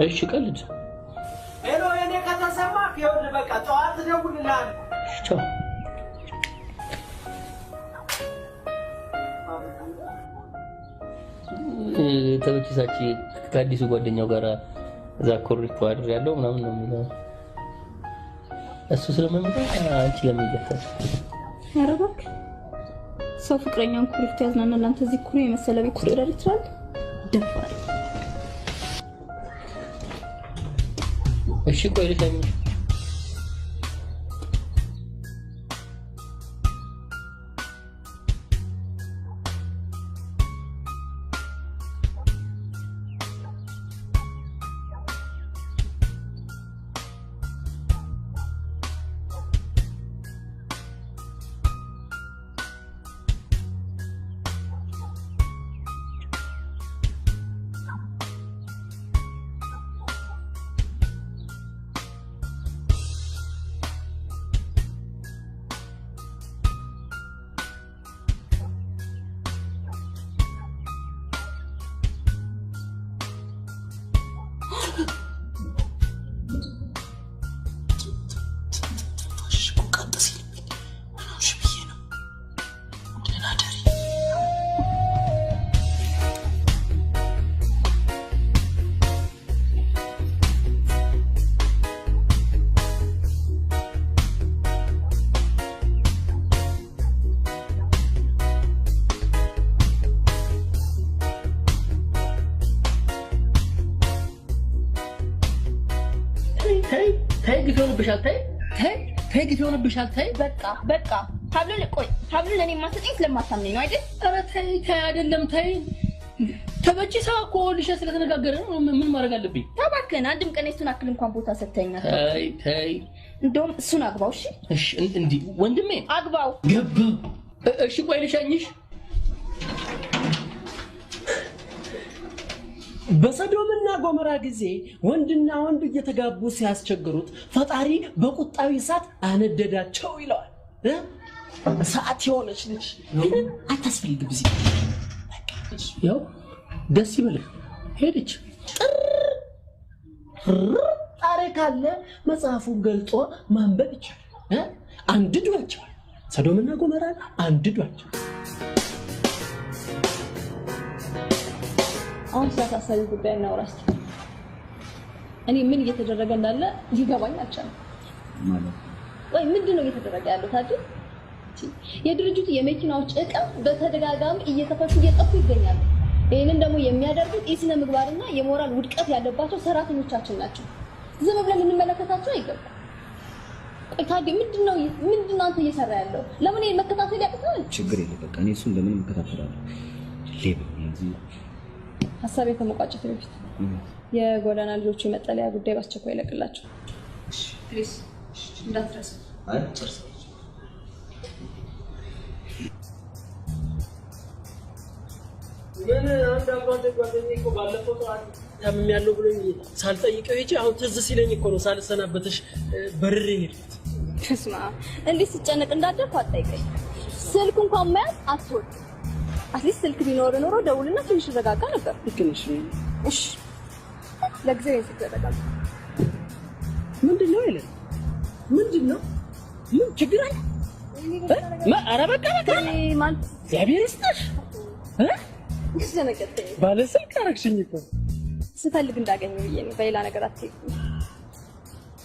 እሺ ቀልድ ሄሎ የኔ ከተሰማ ይኸውልህ በቃ ጠዋት ደውልልሃለሁ ቻው ተበችሳች ከአዲሱ ጓደኛው ጋር እዛ ኮሪፍቱ አድር ያለው ምናምን ነው የሚለው እሱ ስለማይመጣ አንቺ ለምን ይገታል ያረጋክ ሰው ፍቅረኛውን ኮሪፍቱ ያዝናናል አንተ እዚህ ኩሪ የመሰለ ቤት ውስጥ ደር ይችላል ደፋር እሺ ቆይ ልተኝ ግፊውንብሻል ታይ በቃ ሀብሉ ለኔ ማሰጠኝ ስለማታምነኝ ነው አይደል ኧረ ታይ አይደለም ታይ ተበጭሳ እኮ ልጅ ስለተነጋገረ ነው ምን ማድረግ አለብኝ ታባከን አንድም ቀን እሱን አክል እንኳን ቦታ ሰተኛል ታይ እንደውም እሱን አግባው እሺ እንዴ ወንድሜ አግባው ገባ እሺ ቆይ ልሻኝሽ በሰዶምና ጎመራ ጊዜ ወንድና ወንድ እየተጋቡ ሲያስቸግሩት ፈጣሪ በቁጣው እሳት አነደዳቸው ይለዋል ሰዓት የሆነች ልጅ አታስፈልግም እዚህ ያው ደስ ይበልህ ሄደች ታሪክ አለ መጽሐፉን ገልጦ ማንበብ ይቻላል አንድዷቸው ሰዶምና ጎመራን አንድዷቸው አሁን ስለታሰቢ ጉዳይ እናውራስ። እኔ ምን እየተደረገ እንዳለ ሊገባኝ አልቻለም። ማለት ወይ ምንድነው እየተደረገ ያለው ታዲያ? የድርጅቱ የመኪናዎች እቃ በተደጋጋሚ እየተፈቱ እየጠፉ ይገኛሉ። ይሄንን ደግሞ የሚያደርጉት የስነ ምግባርና የሞራል ውድቀት ያለባቸው ሰራተኞቻችን ናቸው። ዝም ብለን እንመለከታቸው አይገባም። ቆይ ታዲያ ምንድነው አንተ እየሰራ ያለው? ለምን ይሄን መከታተል ያቅታል? ችግር የለም በቃ እኔ እሱን ለምን መከታተላለሁ? ሌባ እዚህ ሐሳብ የተመቋጨት በፊት የጎዳና ልጆች የመጠለያ ጉዳይ ባስቸኳይ ይለቅላቸው። እሺ ፕሊዝ እንዳትረሳ። አይ ጨርሰ ምን አንድ አባቴ ጓደኛዬ እኮ ባለፈው ጠዋት ታምም ያለው ብሎኝ ሳልጠይቀው ሂጂ አሁን ትዝ ሲለኝ እኮ ነው ሳልሰናበትሽ በርሬ ሄድኩት። ተስማ እንዴ ሲጨነቅ እንዳደርኩ አትጠይቀኝ። ስልክ እንኳን መያዝ አትወድ። አትሊስት ስልክ ቢኖር ኖሮ ደውልና ትንሽ ረጋጋ ነበር። ልክንሽ። እሺ ለጊዜው ይስከረጋጋ። ምንድነው ይለ ምንድነው? ምን ችግር አለ? ኧረ በቃ ማለት እግዚአብሔር ይስጥሽ። ይዘነቀጠኝ ባለስልክ አረግሽኝ እኮ ስፈልግ እንዳገኘው ብዬ ነው። በሌላ ነገር አትይኝ።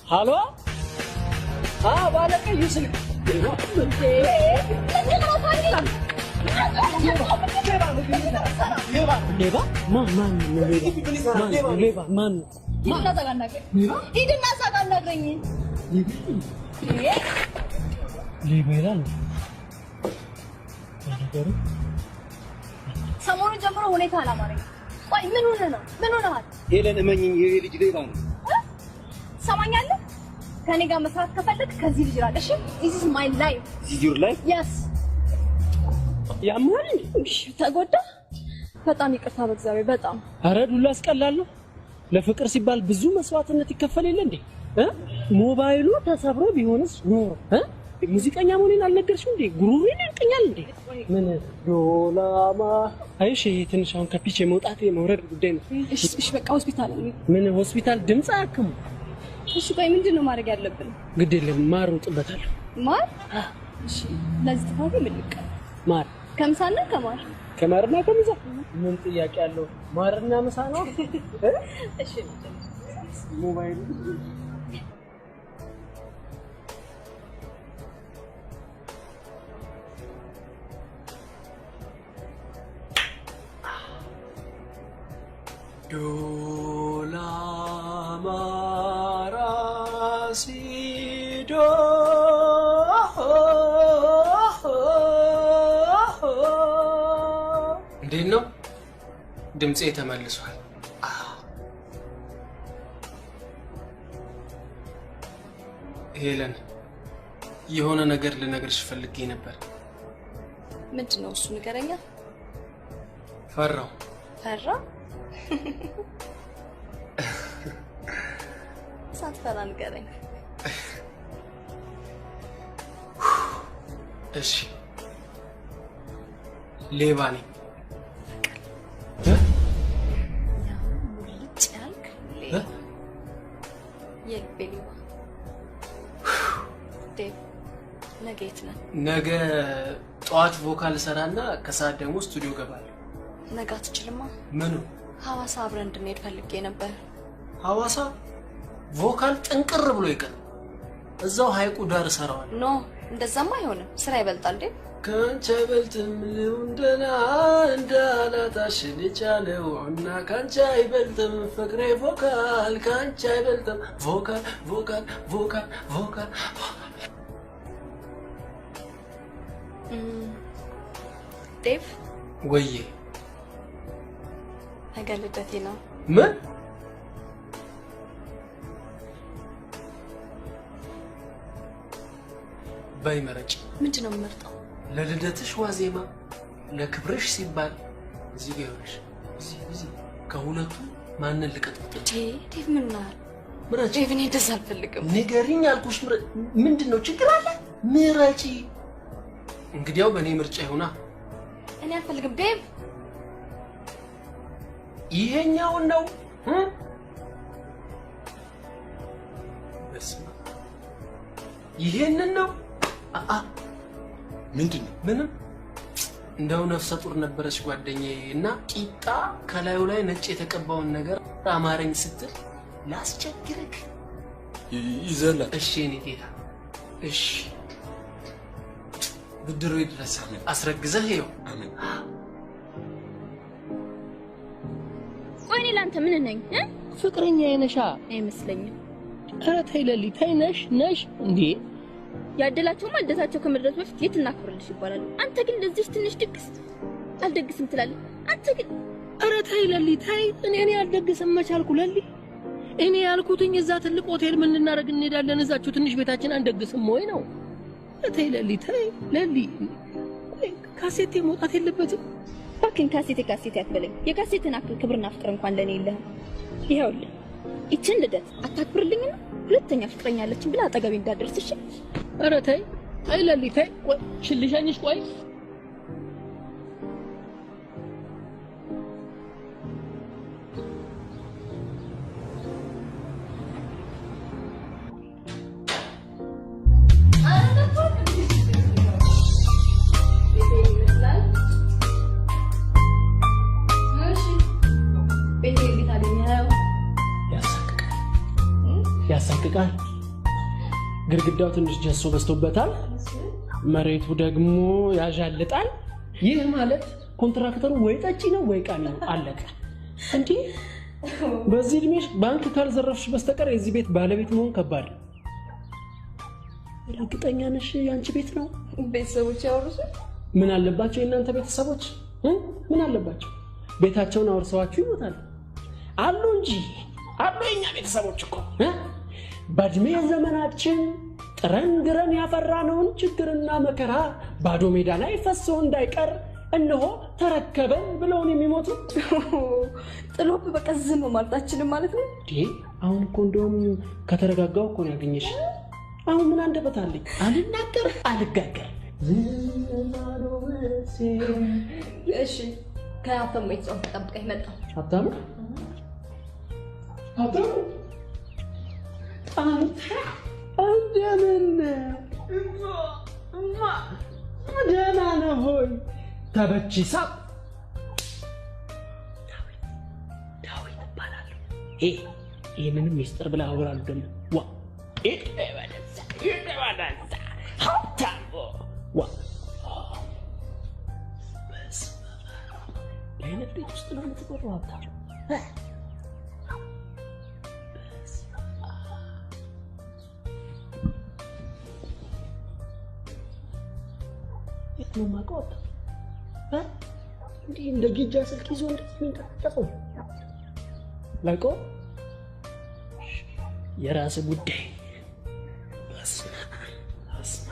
ሃሎ ባለቀዩ ስልክ ሌባ ማን ሂድና ሳቅ አናግረኝ። ሌባ ይላል ነገሩ። ሰሞኑን ጀምሮ ሁኔታ አላማረኝ። ቆይ ምን ሆነ ነው? ምን ሆነሃል? ሄለን እመኝኝ፣ ይሄ ልጅ ሌባ ነው። ሰማኛለህ? ከኔ ጋር መስራት ከፈለክ ከዚህ ልጅ ራቅ። እሺ this is my life. This is your life? yes ያማል። ተጎዳ። በጣም ይቅርታ በእግዚአብሔር በጣም። ኧረ ዱላ አስቀላለሁ። ለፍቅር ሲባል ብዙ መስዋዕትነት ይከፈል የለ እንዴ? ሞባይሉ ተሰብሮ ቢሆንስ ኖሮ ሙዚቀኛ መሆኔን አልነገርሽም እንዴ? ጉሩሬን ያንቀኛል እንዴ? ምን ዶላማ አይሽ ትንሽ አሁን ከፒች የመውጣት የመውረድ ጉዳይ ነው። እሺ በቃ ሆስፒታል ምን ሆስፒታል ድምጽ አያክሙ። እሺ ቆይ ምንድነው ማድረግ ያለብን? ግድ የለም ማር ውጥበታለሁ። ማር? እሺ ለዚህ ጥፋት ምልክ ማር ከምሳና ከማር ከማርና ከምሳ ምን ጥያቄ አለው? ማርና ምሳ ነው። እሺ ሞባይሉ ዶላ ማራሲዶ እንዴት ነው? ድምጼ ተመልሷል። ሄለን የሆነ ነገር ልነግርሽ ፈልጌ ነበር። ምንድነው እሱ? ንገረኛ። ፈራው። ፈራ? ሳትፈራ ንገረኝ። እሺ ሌባ ነኝ። ሙልጭ ያልክ ሌባ። የልቤ ሌባ። ዴቭ ነገ የት ነህ? ነገ ጠዋት ቮካል ሰራና ከሰዓት ደግሞ ስቱዲዮ ገባለሁ። ነገ አትችልማ? ምኑ? ሐዋሳ አብረን እንድንሄድ ፈልጌ ነበር። ሐዋሳ ቮካል ጥንቅር ብሎ ይቀር እዛው ሐይቁ ዳር ሰራዋል። ኖ እንደዛማ አይሆንም። ስራ ይበልጣል እንዴ? ካንቺ አይበልጥም ልውንደና እንዳላታሽ ልቻለው እና ካንቺ አይበልጥም ፍቅሬ ቮካል ካንቺ አይበልጥም ቮካል ቮካል ቮካል ቮካል። ዴቭ ወዬ ነገ ልደቴ ነው። ምን? በይ መረጭ። ምንድነው የምመርጠው? ለልደትሽ ዋዜማ ለክብርሽ ሲባል እዚህ ጋር ይሆንሽ እዚህ ከሁለቱ ማንን ልቀጥቅጥ? ዴቭ ምን ነው? ምረጪ። ዴቭ እኔ እንደዛ አልፈልግም። ንገሪኝ አልኩሽ። ምንድነው ችግር አለ? ምረጪ። እንግዲያው በእኔ ምርጫ ይሆና። እኔ አልፈልግም ዴቭ። ይሄኛውን ነው በስመ አብ። ይሄንን ነው ምንድነው? ምንም እንደው ነፍሰ ጡር ነበረች ጓደኛዬ እና ቂጣ ከላዩ ላይ ነጭ የተቀባውን ነገር አማረኝ ስትል ላስቸግርክ ይዘላ እሺ እኔ ጌታ እሺ ብድሩ ይድረሳል አስረግዘህ ይው አሜን ቆይ እኔ ላንተ ምን ነኝ ፍቅረኛ የነሻ አይመስለኝም ኧረ ተይ ለሊ ተይ ነሽ እንዴ ያደላቸው ማልደታቸው ከመድረሱ በፊት የት እናክብርልሽ ይባላል አንተ ግን እንደዚህ ትንሽ ድግስ አልደግስም ትላለህ አንተ ግን ኧረ ተይ ለሊ ተይ እኔ አልደግስም መቻልኩ ለሊ እኔ ያልኩትኝ እዛ ትልቅ ሆቴል ምን እናደርግ እንሄዳለን እዛችሁ ትንሽ ቤታችን አንደግስም ወይ ነው ተይ ለሊ ካሴቴ መውጣት የለበትም ባክን ካሴቴ አትበለኝ የካሴቴን አክል ክብርና ፍቅር እንኳን ለኔ የለህም ይሄውልህ ይችን ልደት አታክብርልኝና ሁለተኛ ፍቅረኛ አለችን ብላ አጠገቤ እንዳደርስ እሺ ኧረ ተይ ለሊ ተይ ቆይ ሽልሻኝሽ ቆይ ያሳቅቃል ግድግዳው ትንሽ ጀሶ በስቶበታል መሬቱ ደግሞ ያዣልጣል ይህ ማለት ኮንትራክተሩ ወይ ጠጪ ነው ወይ ቃሚ ነው አለቀ እንዴ በዚህ እድሜሽ ባንክ ካልዘረፍሽ በስተቀር የዚህ ቤት ባለቤት መሆን ከባድ እርግጠኛ ነሽ ያንቺ ቤት ነው ቤተሰቦች ያወርሱ ምን አለባቸው የእናንተ ቤተሰቦች ምን አለባቸው ቤታቸውን አውርሰዋችሁ ይሞታል አሉ እንጂ አሉ የኛ ቤተሰቦች እኮ በእድሜ ዘመናችን ጥረን ግረን ያፈራነውን ችግርና መከራ ባዶ ሜዳ ላይ ፈሶ እንዳይቀር እነሆ ተረከበን ብለውን የሚሞቱ ጥሎብ በቃ ዝም ማለታችንም ማለት ነው አሁን እኮ እንደውም ከተረጋጋው እኮ ነው ያገኘሽ አሁን ምን አንደበት አለኝ አልናገር አልጋገር እሺ ከሀብታሙ ቤተሰብ ተጠብቀኝ መጣ ሀብታሙ እንደምን ደህና ነህ ሆይ ተበቺሳ ዳዊት እባላለሁ ይሄ ምንም ሚስጥር ብላ አወራሉ ደግሞ ዋ ሀብታሙ ዋ በአይነት ቤት ውስጥ ነው የምትቆረው ሀብታሙ ነው ማቆጥ እንዴ እንደ ጊጃ ስልክ ይዞ እንደሚንቀጠቀጠው ላይቆ የራስ ጉዳይ አስማ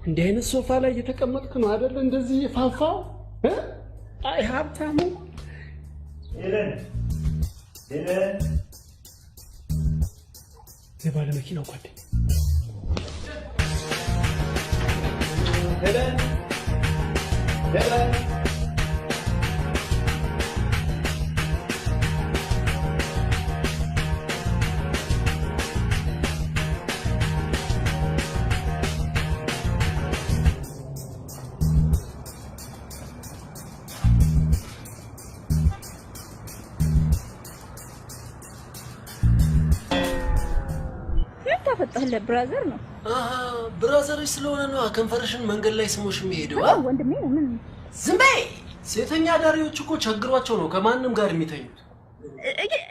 እንዴ አይነት ሶፋ ላይ እየተቀመጥክ ነው አይደል እንደዚህ የፋፋው አይ ሀብታሙ ሄለን የባለ መኪናው ጓደኛ Helen. ተፈጠለ ብራዘር ነው ብራዘርሽ ስለሆነ ነው ከንፈርሽን መንገድ ላይ ስሞሽ የሚሄደው ወንድሜ ነው ምን ዝም በይ ሴተኛ ዳሪዎች እኮ ቸግሯቸው ነው ከማንም ጋር የሚተኙት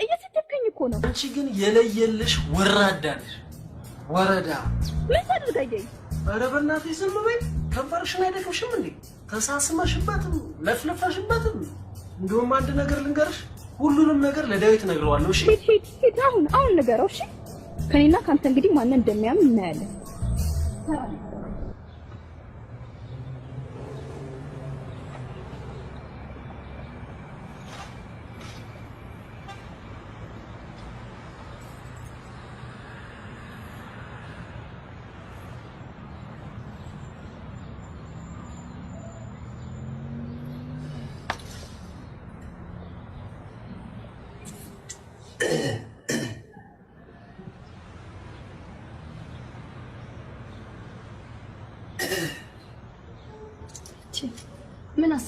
እየሰደብከኝ እኮ ነው አንቺ ግን የለየልሽ ወራዳ ነሽ ወረዳ ምን ታደርጋለህ ኧረ በእናትሽ ዝም በይ ከንፈርሽን አይደክምሽም እንዴ ተሳስመሽበትም ለፍለፈሽበትም እንደውም አንድ ነገር ልንገርሽ ሁሉንም ነገር ለዳዊት ነግረዋለሁ እሺ ሂድ አሁን ንገረው እሺ ከኔና ካንተ እንግዲህ ማን እንደሚያምን እናያለን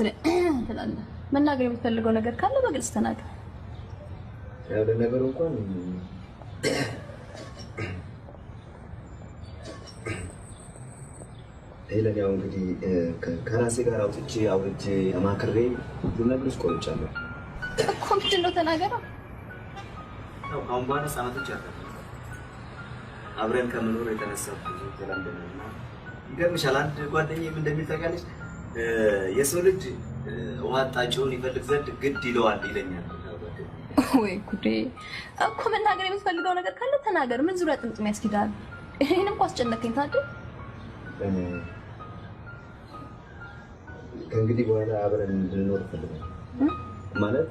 አስመስለህ ትላለህ። መናገር የምትፈልገው ነገር ካለ በግልጽ ተናገር። ያው ለነገሩ እንኳን ሄለን ያው እንግዲህ ከራሴ ጋር አውርቼ አማክሬ ሁሉ ነገሮች ቆይቻለሁ እኮ ምንድን ነው ተናገረው። ያው አሁን በኋላ ሰዓቶች ያለፈ አብረን ከመኖር የተነሳ ብዙ ተላምደናልና ይገርምሻል። አንድ ጓደኛዬም እንደሚል ታውቂያለሽ የሰው ልጅ ውሃ አጣጭውን ይፈልግ ዘንድ ግድ ይለዋል ይለኛል። ወይ ጉዴ! እኮ መናገር የምትፈልገው ነገር ካለ ተናገር። ምን ዙሪያ ጥምጥም ያስኪዳል? ይሄንም እኮ አስጨነቀኝ ታዲያ። ከእንግዲህ በኋላ አብረን እንድንኖር እፈልጋለሁ። ማለት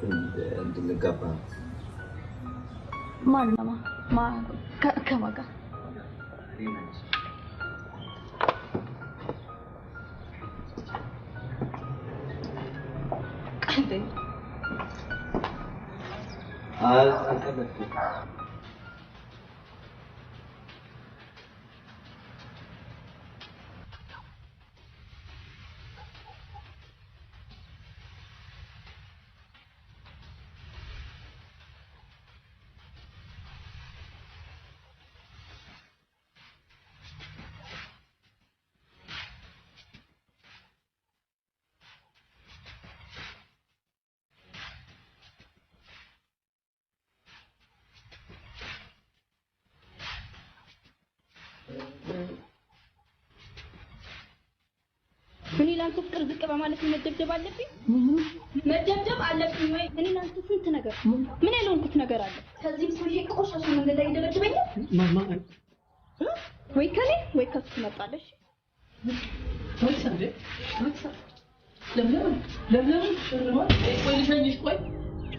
እንድንጋባ። ማንማ ከማን ጋር? እኔ ላንተ ፍቅር ዝቅ በማለት መደብደብ አለብኝ? መደብደብ አለብኝ ወይ? እኔ ላንተ ስንት ነገር ምን ያለውንኩት ነገር አለ። ከዚህ ሰው ይሄ ቆሻሻ መንገድ ላይ ይደበድበኛል? ማማ ወይ ከኔ ወይ ከሱ ትመጣለሽ። ወይሳንዴ ለምን ሽርባል? ቆይ ልሸኝሽ። ቆይ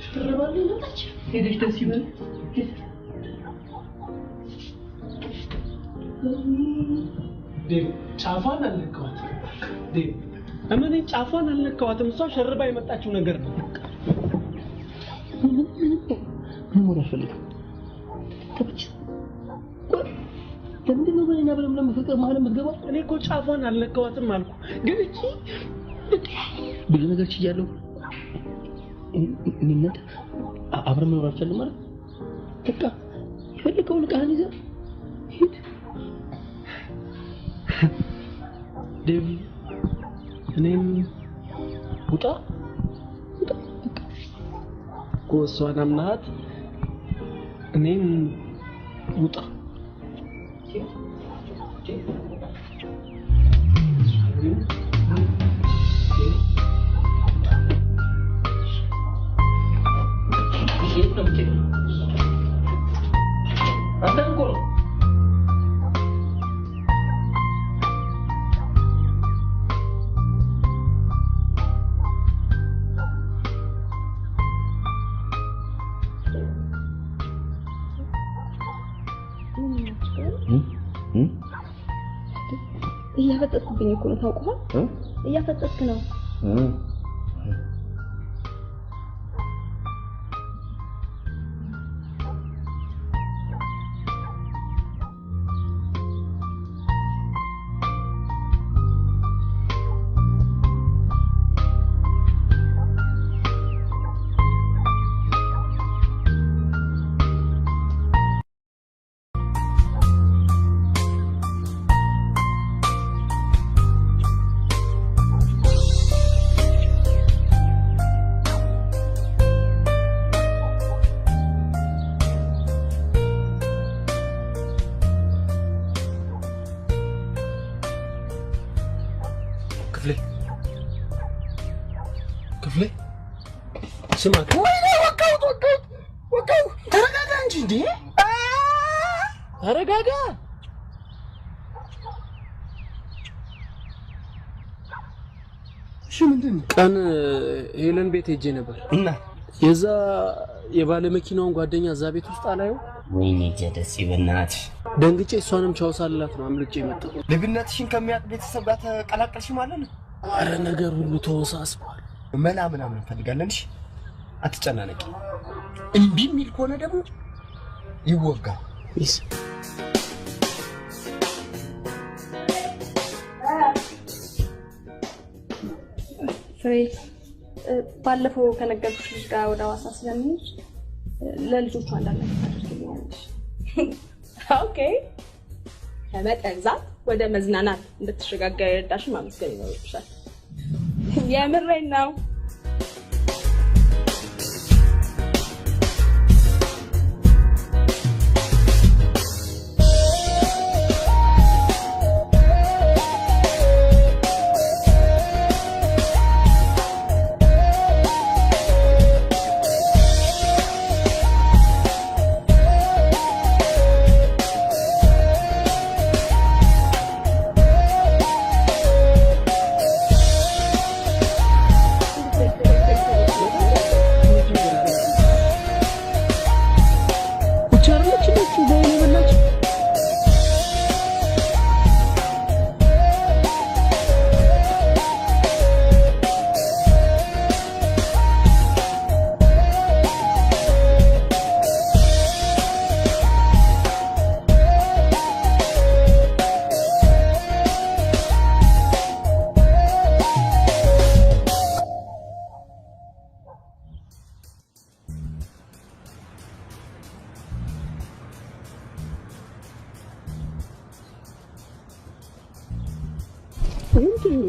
ሽርባል ይመጣች ሄደሽ ደስ ይበል። ጫፏን አልነካዋትም። እመኔ ጫፏን አልነካዋትም። እሷ ሸርባ የመጣችው ነገር ነው። ምን ወደ ፈልግ ተብች ለምንድን ነው በእኔና በለምለም ፍቅር መሀል የምትገባው? እኔ እኮ ጫፏን አልነካዋትም አልኩ። ግን እቺ ብዙ ነገር ችያለሁ። እኔነት አብረን መኖር አልቻልንም ማለት በቃ የፈለከውን ዕቃህን ይዘህ ሂድ። ዴቪ እኔም ውጣ እኮ እሷን አምናሃት እኔም ውጣ። እያፈጠጥክብኝ እኮ ነው ታውቀዋል። እያፈጠጥክ ነው። ክፍሌ ስማ፣ ወይኔ ወቃው ተረጋጋ እንጂ እንዴ! ተረጋጋ። እሺ ምንድን ነው? ቀን ሄለን ቤት ሄጄ ነበር እና የዛ የባለ መኪናውን ጓደኛ እዛ ቤት ውስጥ አላየው። ወይኔ ጀደስ ይበናት ደንግጬ እሷንም ቻው ሳልላት ነው አምልጬ መጣሁ። ልብነትሽን ከሚያውቅ ቤተሰብ ጋር ተቀላቀልሽ ማለት ነው? አረ ነገር ሁሉ ተወሳስቧል። መላ ምናምን እንፈልጋለን። እሺ አትጨናነቂ። እምቢ የሚል ከሆነ ደግሞ ይወጋል። ፍሬ ባለፈው ከነገርኩሽ ልጅ ጋር ወደ ሐዋሳ ስለምንሄድ ለልጆቹ አንዳንድ ነገር ታደርግልኛለሽ። ኦኬ። ከመጠንዛት ወደ መዝናናት እንድትሸጋገር የረዳሽ ማመስገን ይኖርብሻል። የምሬን ነው።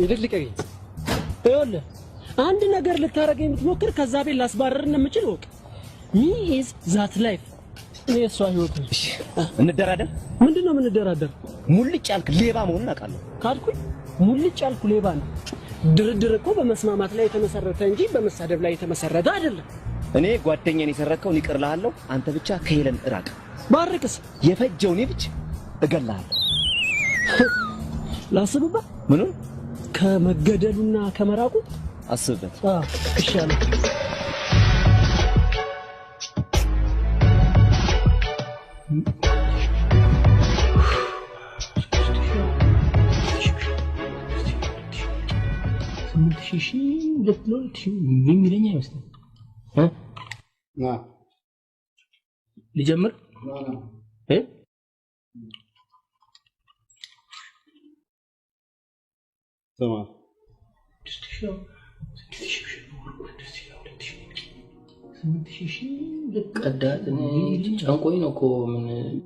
ይልልቀኝ ይኸውልህ አንድ ነገር ልታረገኝ የምትሞክር ከዛ ቤት ላስባረር እንደምችል ወቅ ሚ ኢዝ ዛት ላይፍ እኔ እሷ ህይወት ነኝ። እንደራደር። ምንድነው የምንደራደር? ሙልጭ ያልክ ሌባ መሆኑን አውቃለሁ። ካልኩኝ ሙልጭ ያልኩ ሌባ ነው። ድርድር እኮ በመስማማት ላይ የተመሰረተ እንጂ በመሳደብ ላይ የተመሰረተ አይደለም። እኔ ጓደኛዬን የሰረከውን ይቅርልሃለሁ። አንተ ብቻ ከሄለን እራቅ። ባርክስ የፈጀውን ብቻ እገላለሁ። ላስብበት። ምኑን? ከመገደሉና ከመራቁ አስብበት። ይሻላል። ልጀምር? تمام ቀዳት ጫንቆኝ ነው እኮ ምን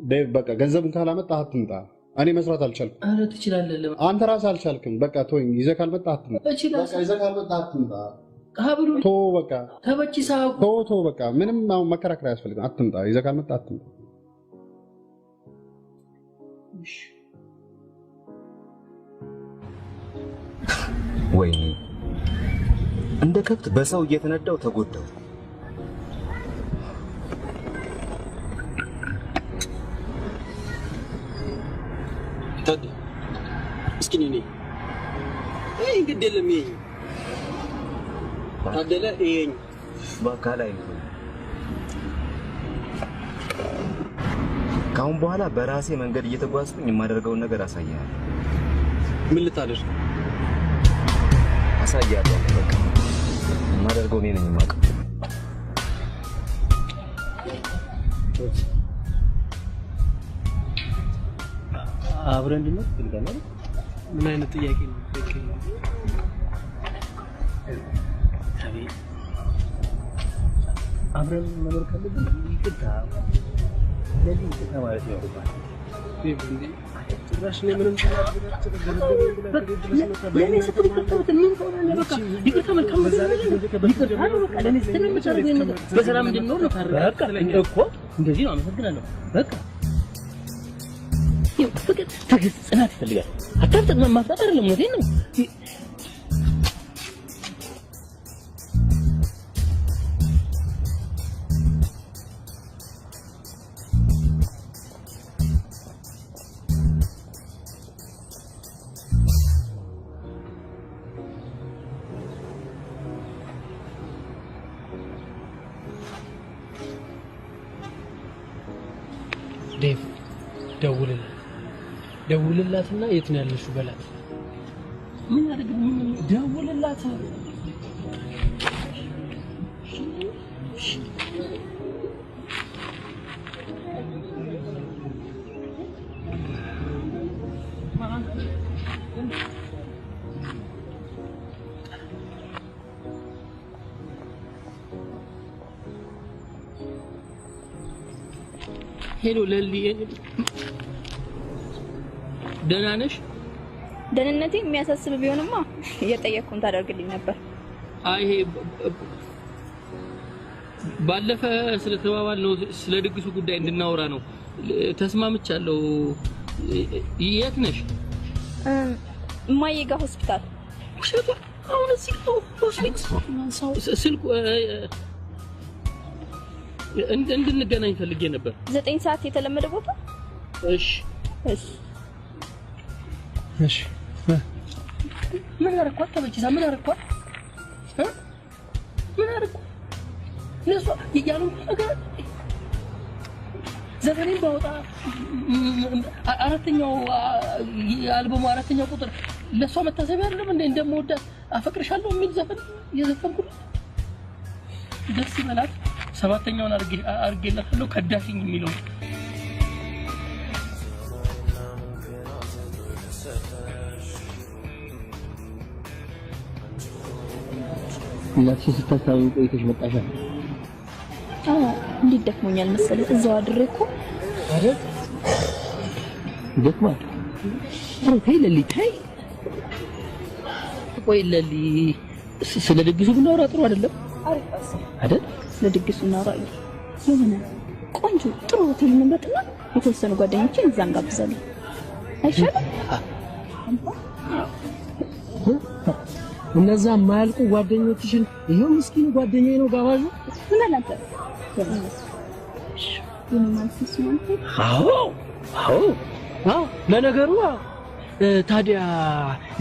ዴቭ በቃ ገንዘቡን ካላመጣህ አትምጣ። እኔ መስራት አልቻልኩም። ኧረ ትችላለህ። አንተ ራስህ አልቻልክም። በቃ ተወኝ። ይዘህ ካልመጣህ አትምጣ። እችላለሁ። በቃ ይዘህ ካልመጣህ አትምጣ። ሀብሉ ቶ በቃ ተበቺሳ ቶ በቃ ምንም አሁን መከራከር አያስፈልግም። አትምጣ። ይዘህ ካልመጣህ አትምጣ። ወይኔ እንደ ከብት በሰው እየተነዳው ተጎዳው። ታዲ እስኪ ነኝ አይ ግዴለም ይሄ ታደለ ይሄኝ ባካላይ ካሁን በኋላ በራሴ መንገድ እየተጓዝኩኝ የማደርገውን ነገር አሳያለሁ። ምን ልታደርግ? አሳያለሁ። በቃ የማደርገው እኔ ነኝ የማውቀው። አብረን እንድንኖር ትፈልጋለህ? ምን አይነት ጥያቄ ነው? አብረን መኖር ካለብን ይቅርታ ለዚህ ይቅርታ ማለት ነው። ጭራሽ ነው ምንም ለኔ ስትመጣው ምን ሆነ? በቃ ይቅርታ መልካም በሰላም እንድንኖር ነው ታረቀ እኮ እንደዚህ ነው። አመሰግናለሁ። በቃ ፍቅር ትዕግስት፣ ጽናት ይፈልጋል። አታፍጥጥ። ማፍጠጥ አይደለም ወዴ ነው ዴቭ ደውልላትና የት ነው ያለሽው በላት። ምን አድርግ? ደውልላት። ሄሎ ለሊ ደህና ነሽ? ደህንነቴ የሚያሳስብ ቢሆንማ እየጠየቅኩን ታደርግልኝ ነበር። አይ ባለፈ ስለተባባል ነው ስለ ድግሱ ጉዳይ እንድናወራ ነው። ተስማምቻለሁ። የት ነሽ? እማዬ ጋር ሆስፒታል። አሁን እዚህ ሆስፒታል ስልኩ እንድንገናኝ ፈልጌ ነበር። 9 ሰዓት የተለመደ ቦታ። እሺ ምን አደረኳት? ተበችሳ ምን አደረኳት? ምን አደረኳት? ለሷ ይያሉ ነገር ዘፈኔን ባወጣ አራተኛው አልበሙ አራተኛው ቁጥር ለሷ መታሰቢያ አይደለም እንዴ? እንደምወዳት አፈቅርሻለሁ የሚል ዘፈን የዘፈንኩት ደስ ይበላት። ሰባተኛውን አርጌላታለሁ ከዳሽኝ የሚለው እናትሽ ስታሳውቅ ቆይተሽ መጣሻል። እንዴት ደክሞኛል መሰለህ። እዛው አድሬ እኮ አይደል? ደክሟል። ተይ ለሊ ተይ። ቆይ ለሊ ስለ ድግሱ ብናወራ ጥሩ አይደለም አይደል? ስለ ድግሱ እናወራ። የሆነ ቆንጆ ጥሩ ሆቴል እንመርጥና የተወሰኑ ጓደኞችን እዛ እንጋብዛለን አይሻልም? እነዛ ማያልቁ ጓደኞችሽን ይሄው ምስኪን ጓደኛዬ ነው ጋባዡ። ምን አላንተ አዎ ለነገሩ ታዲያ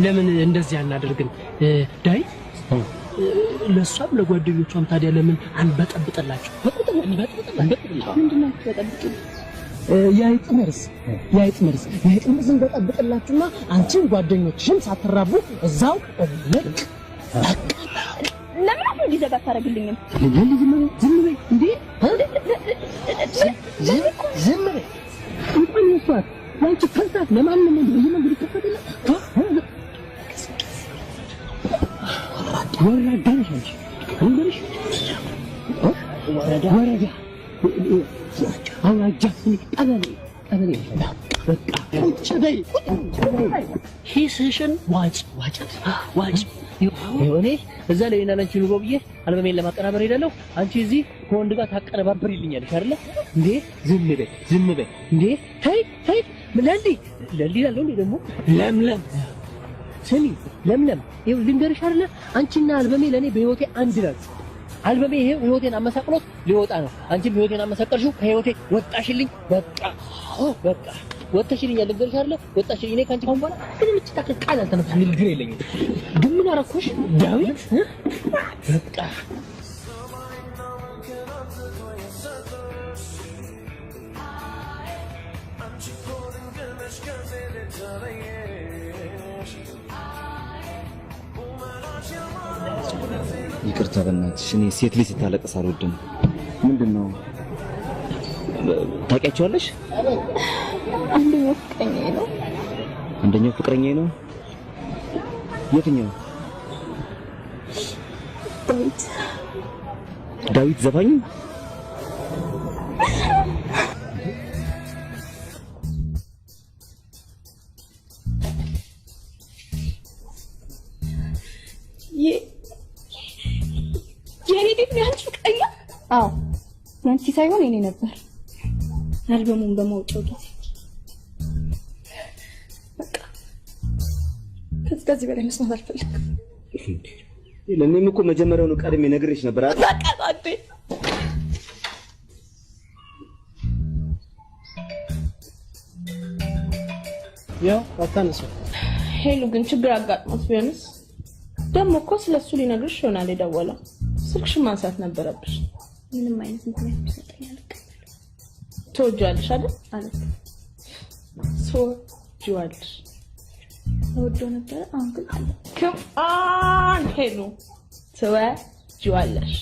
ለምን እንደዚህ አናደርግም? ዳዊት ለሷም ለጓደኞቿም ታዲያ ለምን አንበጠብጥላቸው? ምንድነው በጠብጡ? ያይጥ መርዝ እንበጠብጥላችሁና አንቺን ጓደኞችሽን ሳትራቡ እዛው ልክ ለምን እንዲህ ዘጋ ታረግልኝም? ዝም በይ እንዴ! ዝም በይ እንኳን ይፋት አንቺ ፈንታት ለማንም ይሄ ነገር ይከፈተለ ወራዳ ነሽ አንቺ እንግዲህ ወራዳ አውራጃ ቀበሌ በቃ ቁጭ በይ ሂስሽን ዋጭ ይሁኔ እዛ ላይ እና አንቺ ኑሮ ብዬ አልበሜን ለማቀናበር ሄዳለሁ። አንቺ እዚህ ከወንድ ጋር ታቀነባብሪልኛለሽ አይደለ እንዴ? ዝም በይ እንዴ! ተይ ለሊ ያለው እንዴ ደግሞ ለምለም ስሚ ለምለም ይኸው ልንገርሽ አይደለ አንቺና አልበሜ ለኔ በህይወቴ አንድ ናት። አልበሜ ይሄው ህይወቴን አመሳቅሎት ሊወጣ ነው። አንቺም ህይወቴን አመሳቀልሽው ከህይወቴ ወጣሽልኝ። በቃ ወጣሽልኝ ልንገርሽ አይደለ ወጣሽልኝ። እኔ ካንቺ ካሁን በኋላ ምንም ጭጣቅ ቃል አልተነፍስም ልግር የለኝም። ግን ምን አረኩሽ ዳዊት? በቃ ይቅርታ በእናትሽ እኔ ሴት ልጅ ስታለቅስ አልወድም። ምንድነው ታውቂያቸዋለሽ? አንደኛው ፍቅረኛዬ ነው። የትኛው? ዳዊት ዘፋኙ? አዎ ያንቺ ሳይሆን የኔ ነበር። አልበሙን በማውጣው ጊዜ በቃ ከዚህ በላይ መስማት አልፈልግም። ለኔም እኮ መጀመሪያውኑ ቀድሜ ነግሬሽ ነበር አይደል? በቃ ታዲያ ያው አታነሱ። ሄሉ ግን ችግር አጋጥሞት ቢሆንስ? ደግሞ እኮ ስለሱ ሊነግርሽ ይሆናል የደወለው። ስልክሽን ማንሳት ነበረብሽ። ምንም አይነት ምክንያት ብትሰጠኝ አልቀበልም። ትወጂዋለሽ አይደል? አለት ትወጂዋለሽ። እወደው ነበር አሁን ግን አለ። ከማን ሄሉ ትወጂዋለሽ?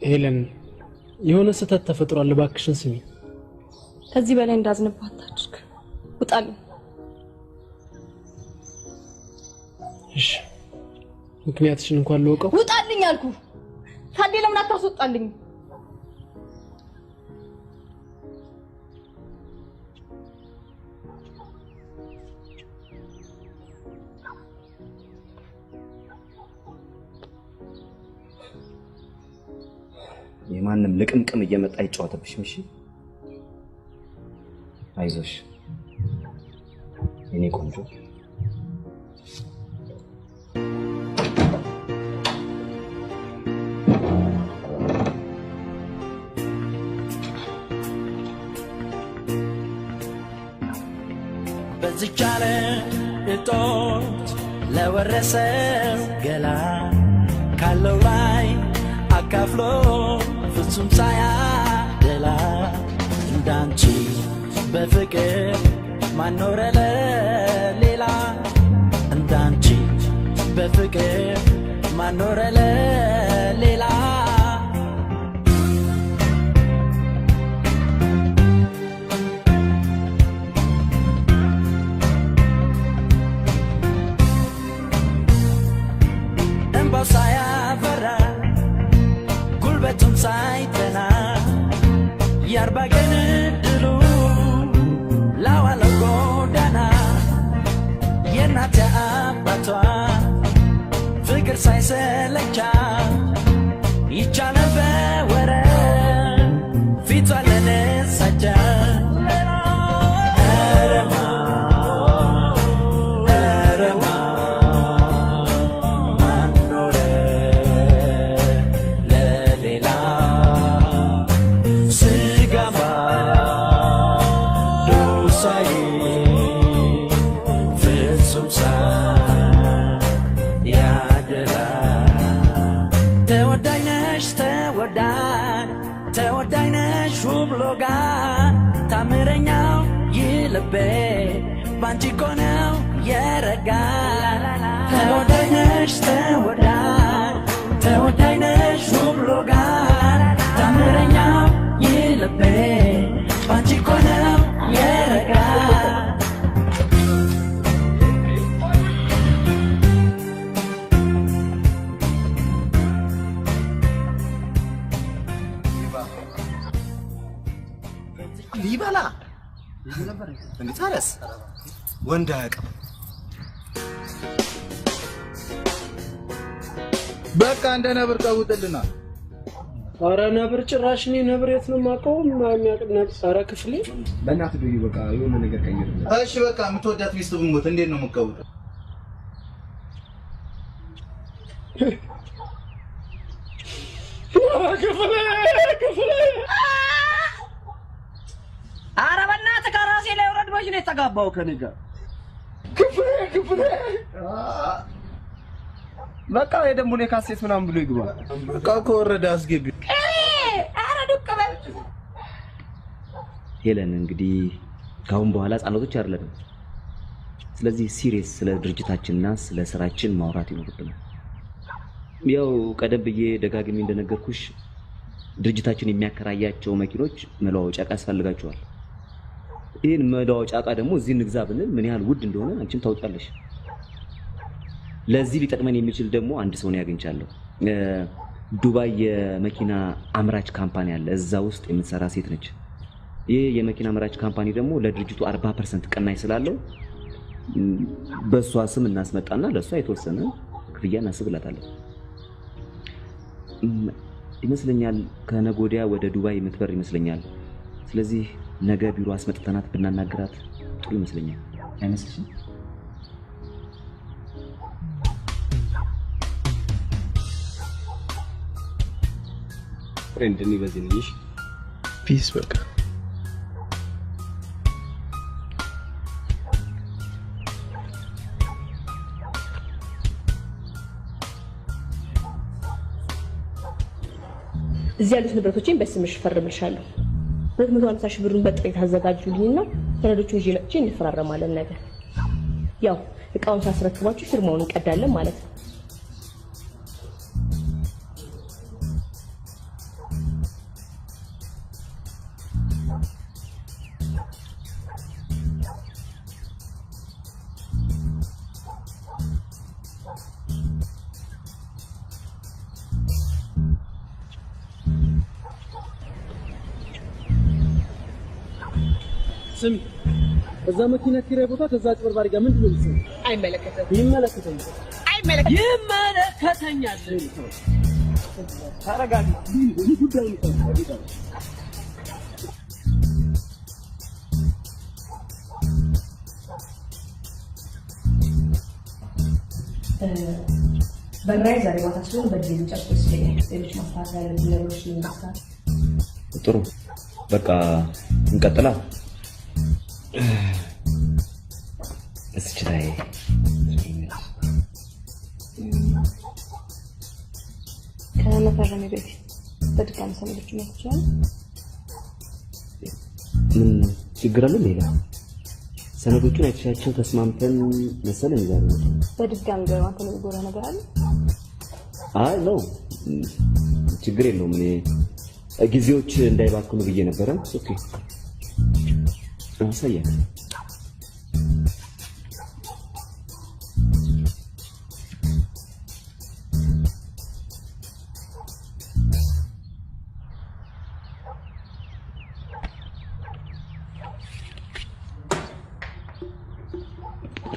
ሄለን የሆነ ስህተት ተፈጥሯል። እባክሽን ስሚ። ከዚህ በላይ እንዳዝንባት አድርግ። ውጣልኝ። እሺ ምክንያትሽን እንኳን ልወቀው። ውጣልኝ አልኩ። ታዴ ለምን አታስወጣልኝ? የማንም ልቅምቅም እየመጣ ይጫወተብሽም። እሺ አይዞሽ የኔ ቆንጆ። በዚች ዓለም እጦት ለወረሰው ገላ ካለው ላይ አካፍሎ ፍጹም ሳያደላ እንዳንቺ በፍቅር ማኖረ ለሌላ እንዳንቺ በፍቅር ማኖረ ለሌላ እንባው ሳያፈራ ጉልበቱም ሳይተና የአርባ ቀን እድሉ ላዋለው ጎዳና የእናት አባቷ ፍቅር ሳይሰለቻ ይቻለ በወረት ፊቷ ለነሳቻ ተወዳይነሽ ውብሎጋ ታምረኛው ይልቤ ባንቺ እኮ ነው የረጋ ተወዳይነሽ ተወዳይነሽ ውብሎጋ ታምረኛው ይልቤ ባንቺ እኮ ነው የረጋ ሊበላ እንዴታረስ ወንድ አያውቅም። በቃ እንደ ነብር ቀውጥልና። ኧረ ነብር ጭራሽ እኔ ነብር የት ነው የማውቀው? የሚያውቅ ነብር? ኧረ ክፍሌ በእናትህ ዱይ በቃ የሆነ ነገር ቀይር። እሺ በቃ የምትወዳት ሚስት ብሞት እንዴት ነው የምትቀውጠው? ክፍሌ ኧረ በእናትህ ከራሴ ላይ ወረድ። መች ነው የተጋባው ከእኔ ጋር? ክፍሌ በቃ የደሞ ነው ካሴት ምናምን ብሎ ይግባ። በቃ ከወረደ አስገቢ። ኧረ ዱቅ በል ሄለን። እንግዲህ ካሁን በኋላ ህጻናቶች አይደለንም። ስለዚህ ሲሪየስ ስለ ድርጅታችንና ስለ ስራችን ማውራት ይኖርብናል። ያው ቀደም ብዬ ደጋግሜ እንደነገርኩሽ ድርጅታችን የሚያከራያቸው መኪኖች መለዋወጫ ዕቃ ያስፈልጋቸዋል። ይህን መለዋወጫ ዕቃ ደግሞ እዚህ እንግዛ ብንል ምን ያህል ውድ እንደሆነ አንቺም ታውቂያለሽ። ለዚህ ሊጠቅመን የሚችል ደግሞ አንድ ሰው ነው ያገኝቻለሁ። ዱባይ የመኪና አምራች ካምፓኒ አለ። እዛ ውስጥ የምትሰራ ሴት ነች። ይህ የመኪና አምራች ካምፓኒ ደግሞ ለድርጅቱ 40% ቅናሽ ስላለው በሷ ስም እናስመጣና ለሷ የተወሰነ ክፍያ እናስብላታለን ይመስለኛል። ከነገ ወዲያ ወደ ዱባይ የምትበር ይመስለኛል። ስለዚህ ነገ ቢሮ አስመጥተናት ብናናግራት ጥሩ ይመስለኛል። አይመስልሽም? ፍሬንድ እኔ በዚህ ነኝ። ፒስ በቃ እዚህ ያሉት ንብረቶችን በስምሽ ፈርምልሻለሁ። 250 ሺህ ብሩን በጥሬ ታዘጋጁልኝና ሰነዶቹን ይዤ መጥቼ እንፈራረማለን። ነገር ያው እቃውን ሳስረክባችሁ ፊርማውን እንቀዳለን ማለት ነው። ስሚ እዛ መኪና ኪራይ ቦታ ከዛ አጭበርባሪ ጋር ምንድን ነው የምትሰሪው? አይመለከተኝም። ይመለከተኛል። ይመለከተኛል። ተረጋጊ። ይህ ጉዳይ ነው። በግራይ ዛሬ ማታ ስለሆነ በጊዜ ልጨርስ ይለኛል። ሌሎች ማስተካከል ያለብኝ ነገሮች ይመስላል። ጥሩ በቃ እንቀጥላ። እስኪ ላይ ከመፈረሜ በፊት በድጋሚ ሰነዶች ነው ይችላል። ምን ችግር አለ? ሌላ ሰነዶቹን አይቻቸው ተስማምተን መሰለኝ ዛሬ ነው። በድጋሚ ገባንተ ነው ጎራ ነገር አለ? አይ ነው ችግር የለውም። እኔ ጊዜዎች እንዳይባክኑ ብዬ ነበረ። ኦኬ አሳያለሁ።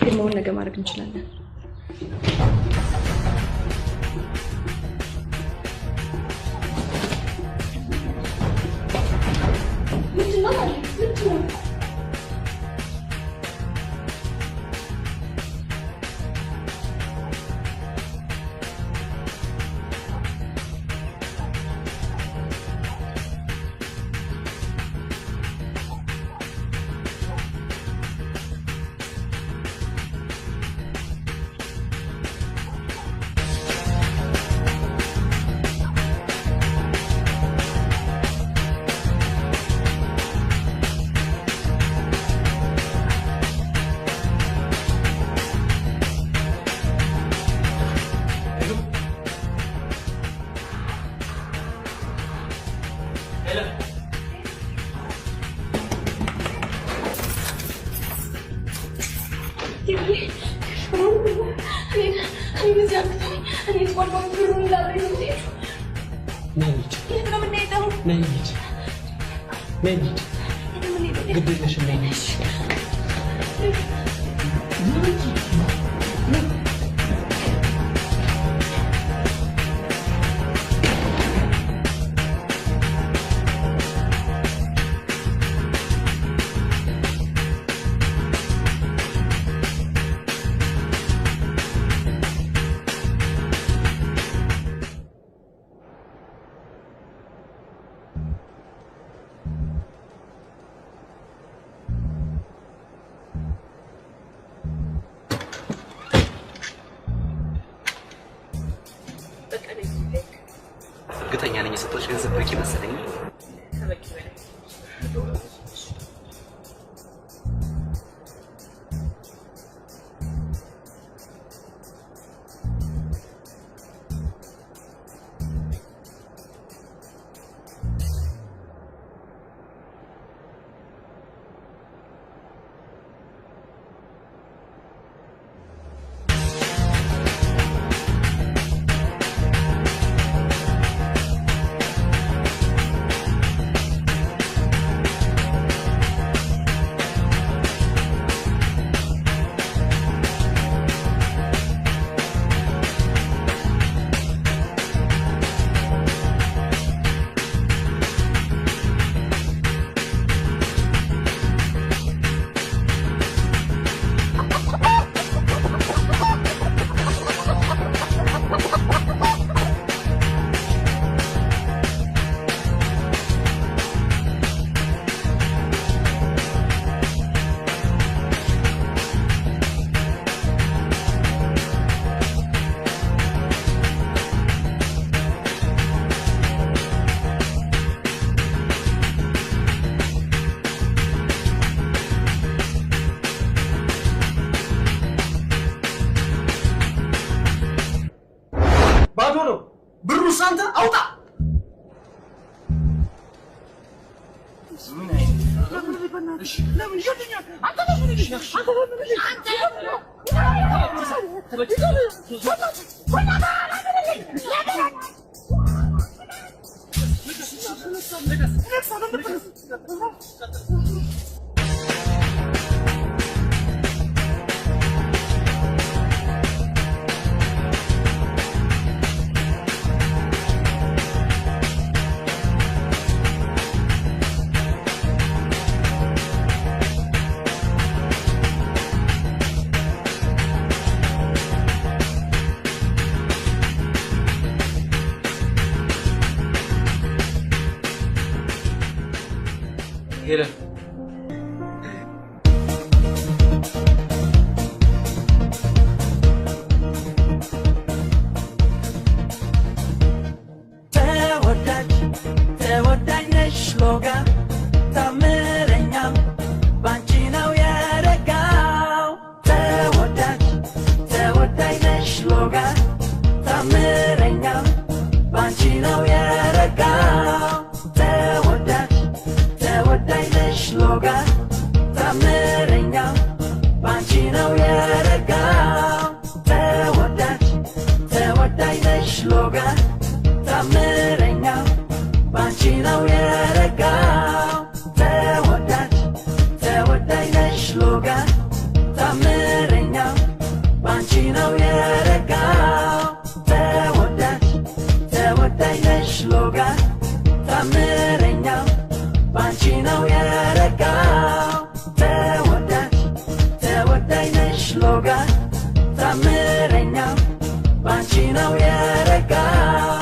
ፊልሙን ነገ ማድረግ እንችላለን። እርግጠኛ ነኝ የሰጠሁሽ ገንዘብ በቂ መሰለኝ። Let's ሄለን ተወዳጅ ነሽ ሎጋ ታምረኛ ባንቺ ነው የረጋው ተወዳጅ ነሽ ሎጋ ታምረኛ ባንቺ ነው የረጋው ተወዳጅ ነሽ ሎጋ ታምረኛ ባንቺ ነው የረጋው ተወዳጅ ነሽ ሎጋ ታምረኛ ባንቺ ነው የረጋው ተወዳጅ ነሽ ሎጋ ታምረኛ ባንቺ ነው የረጋው ተወዳጅ ነሽ ሎጋ ታምረኛ ባንቺ ነው የረጋው ተወዳጅ ነሽ ሎጋ ታምረኛ ባንቺ ነው የረጋው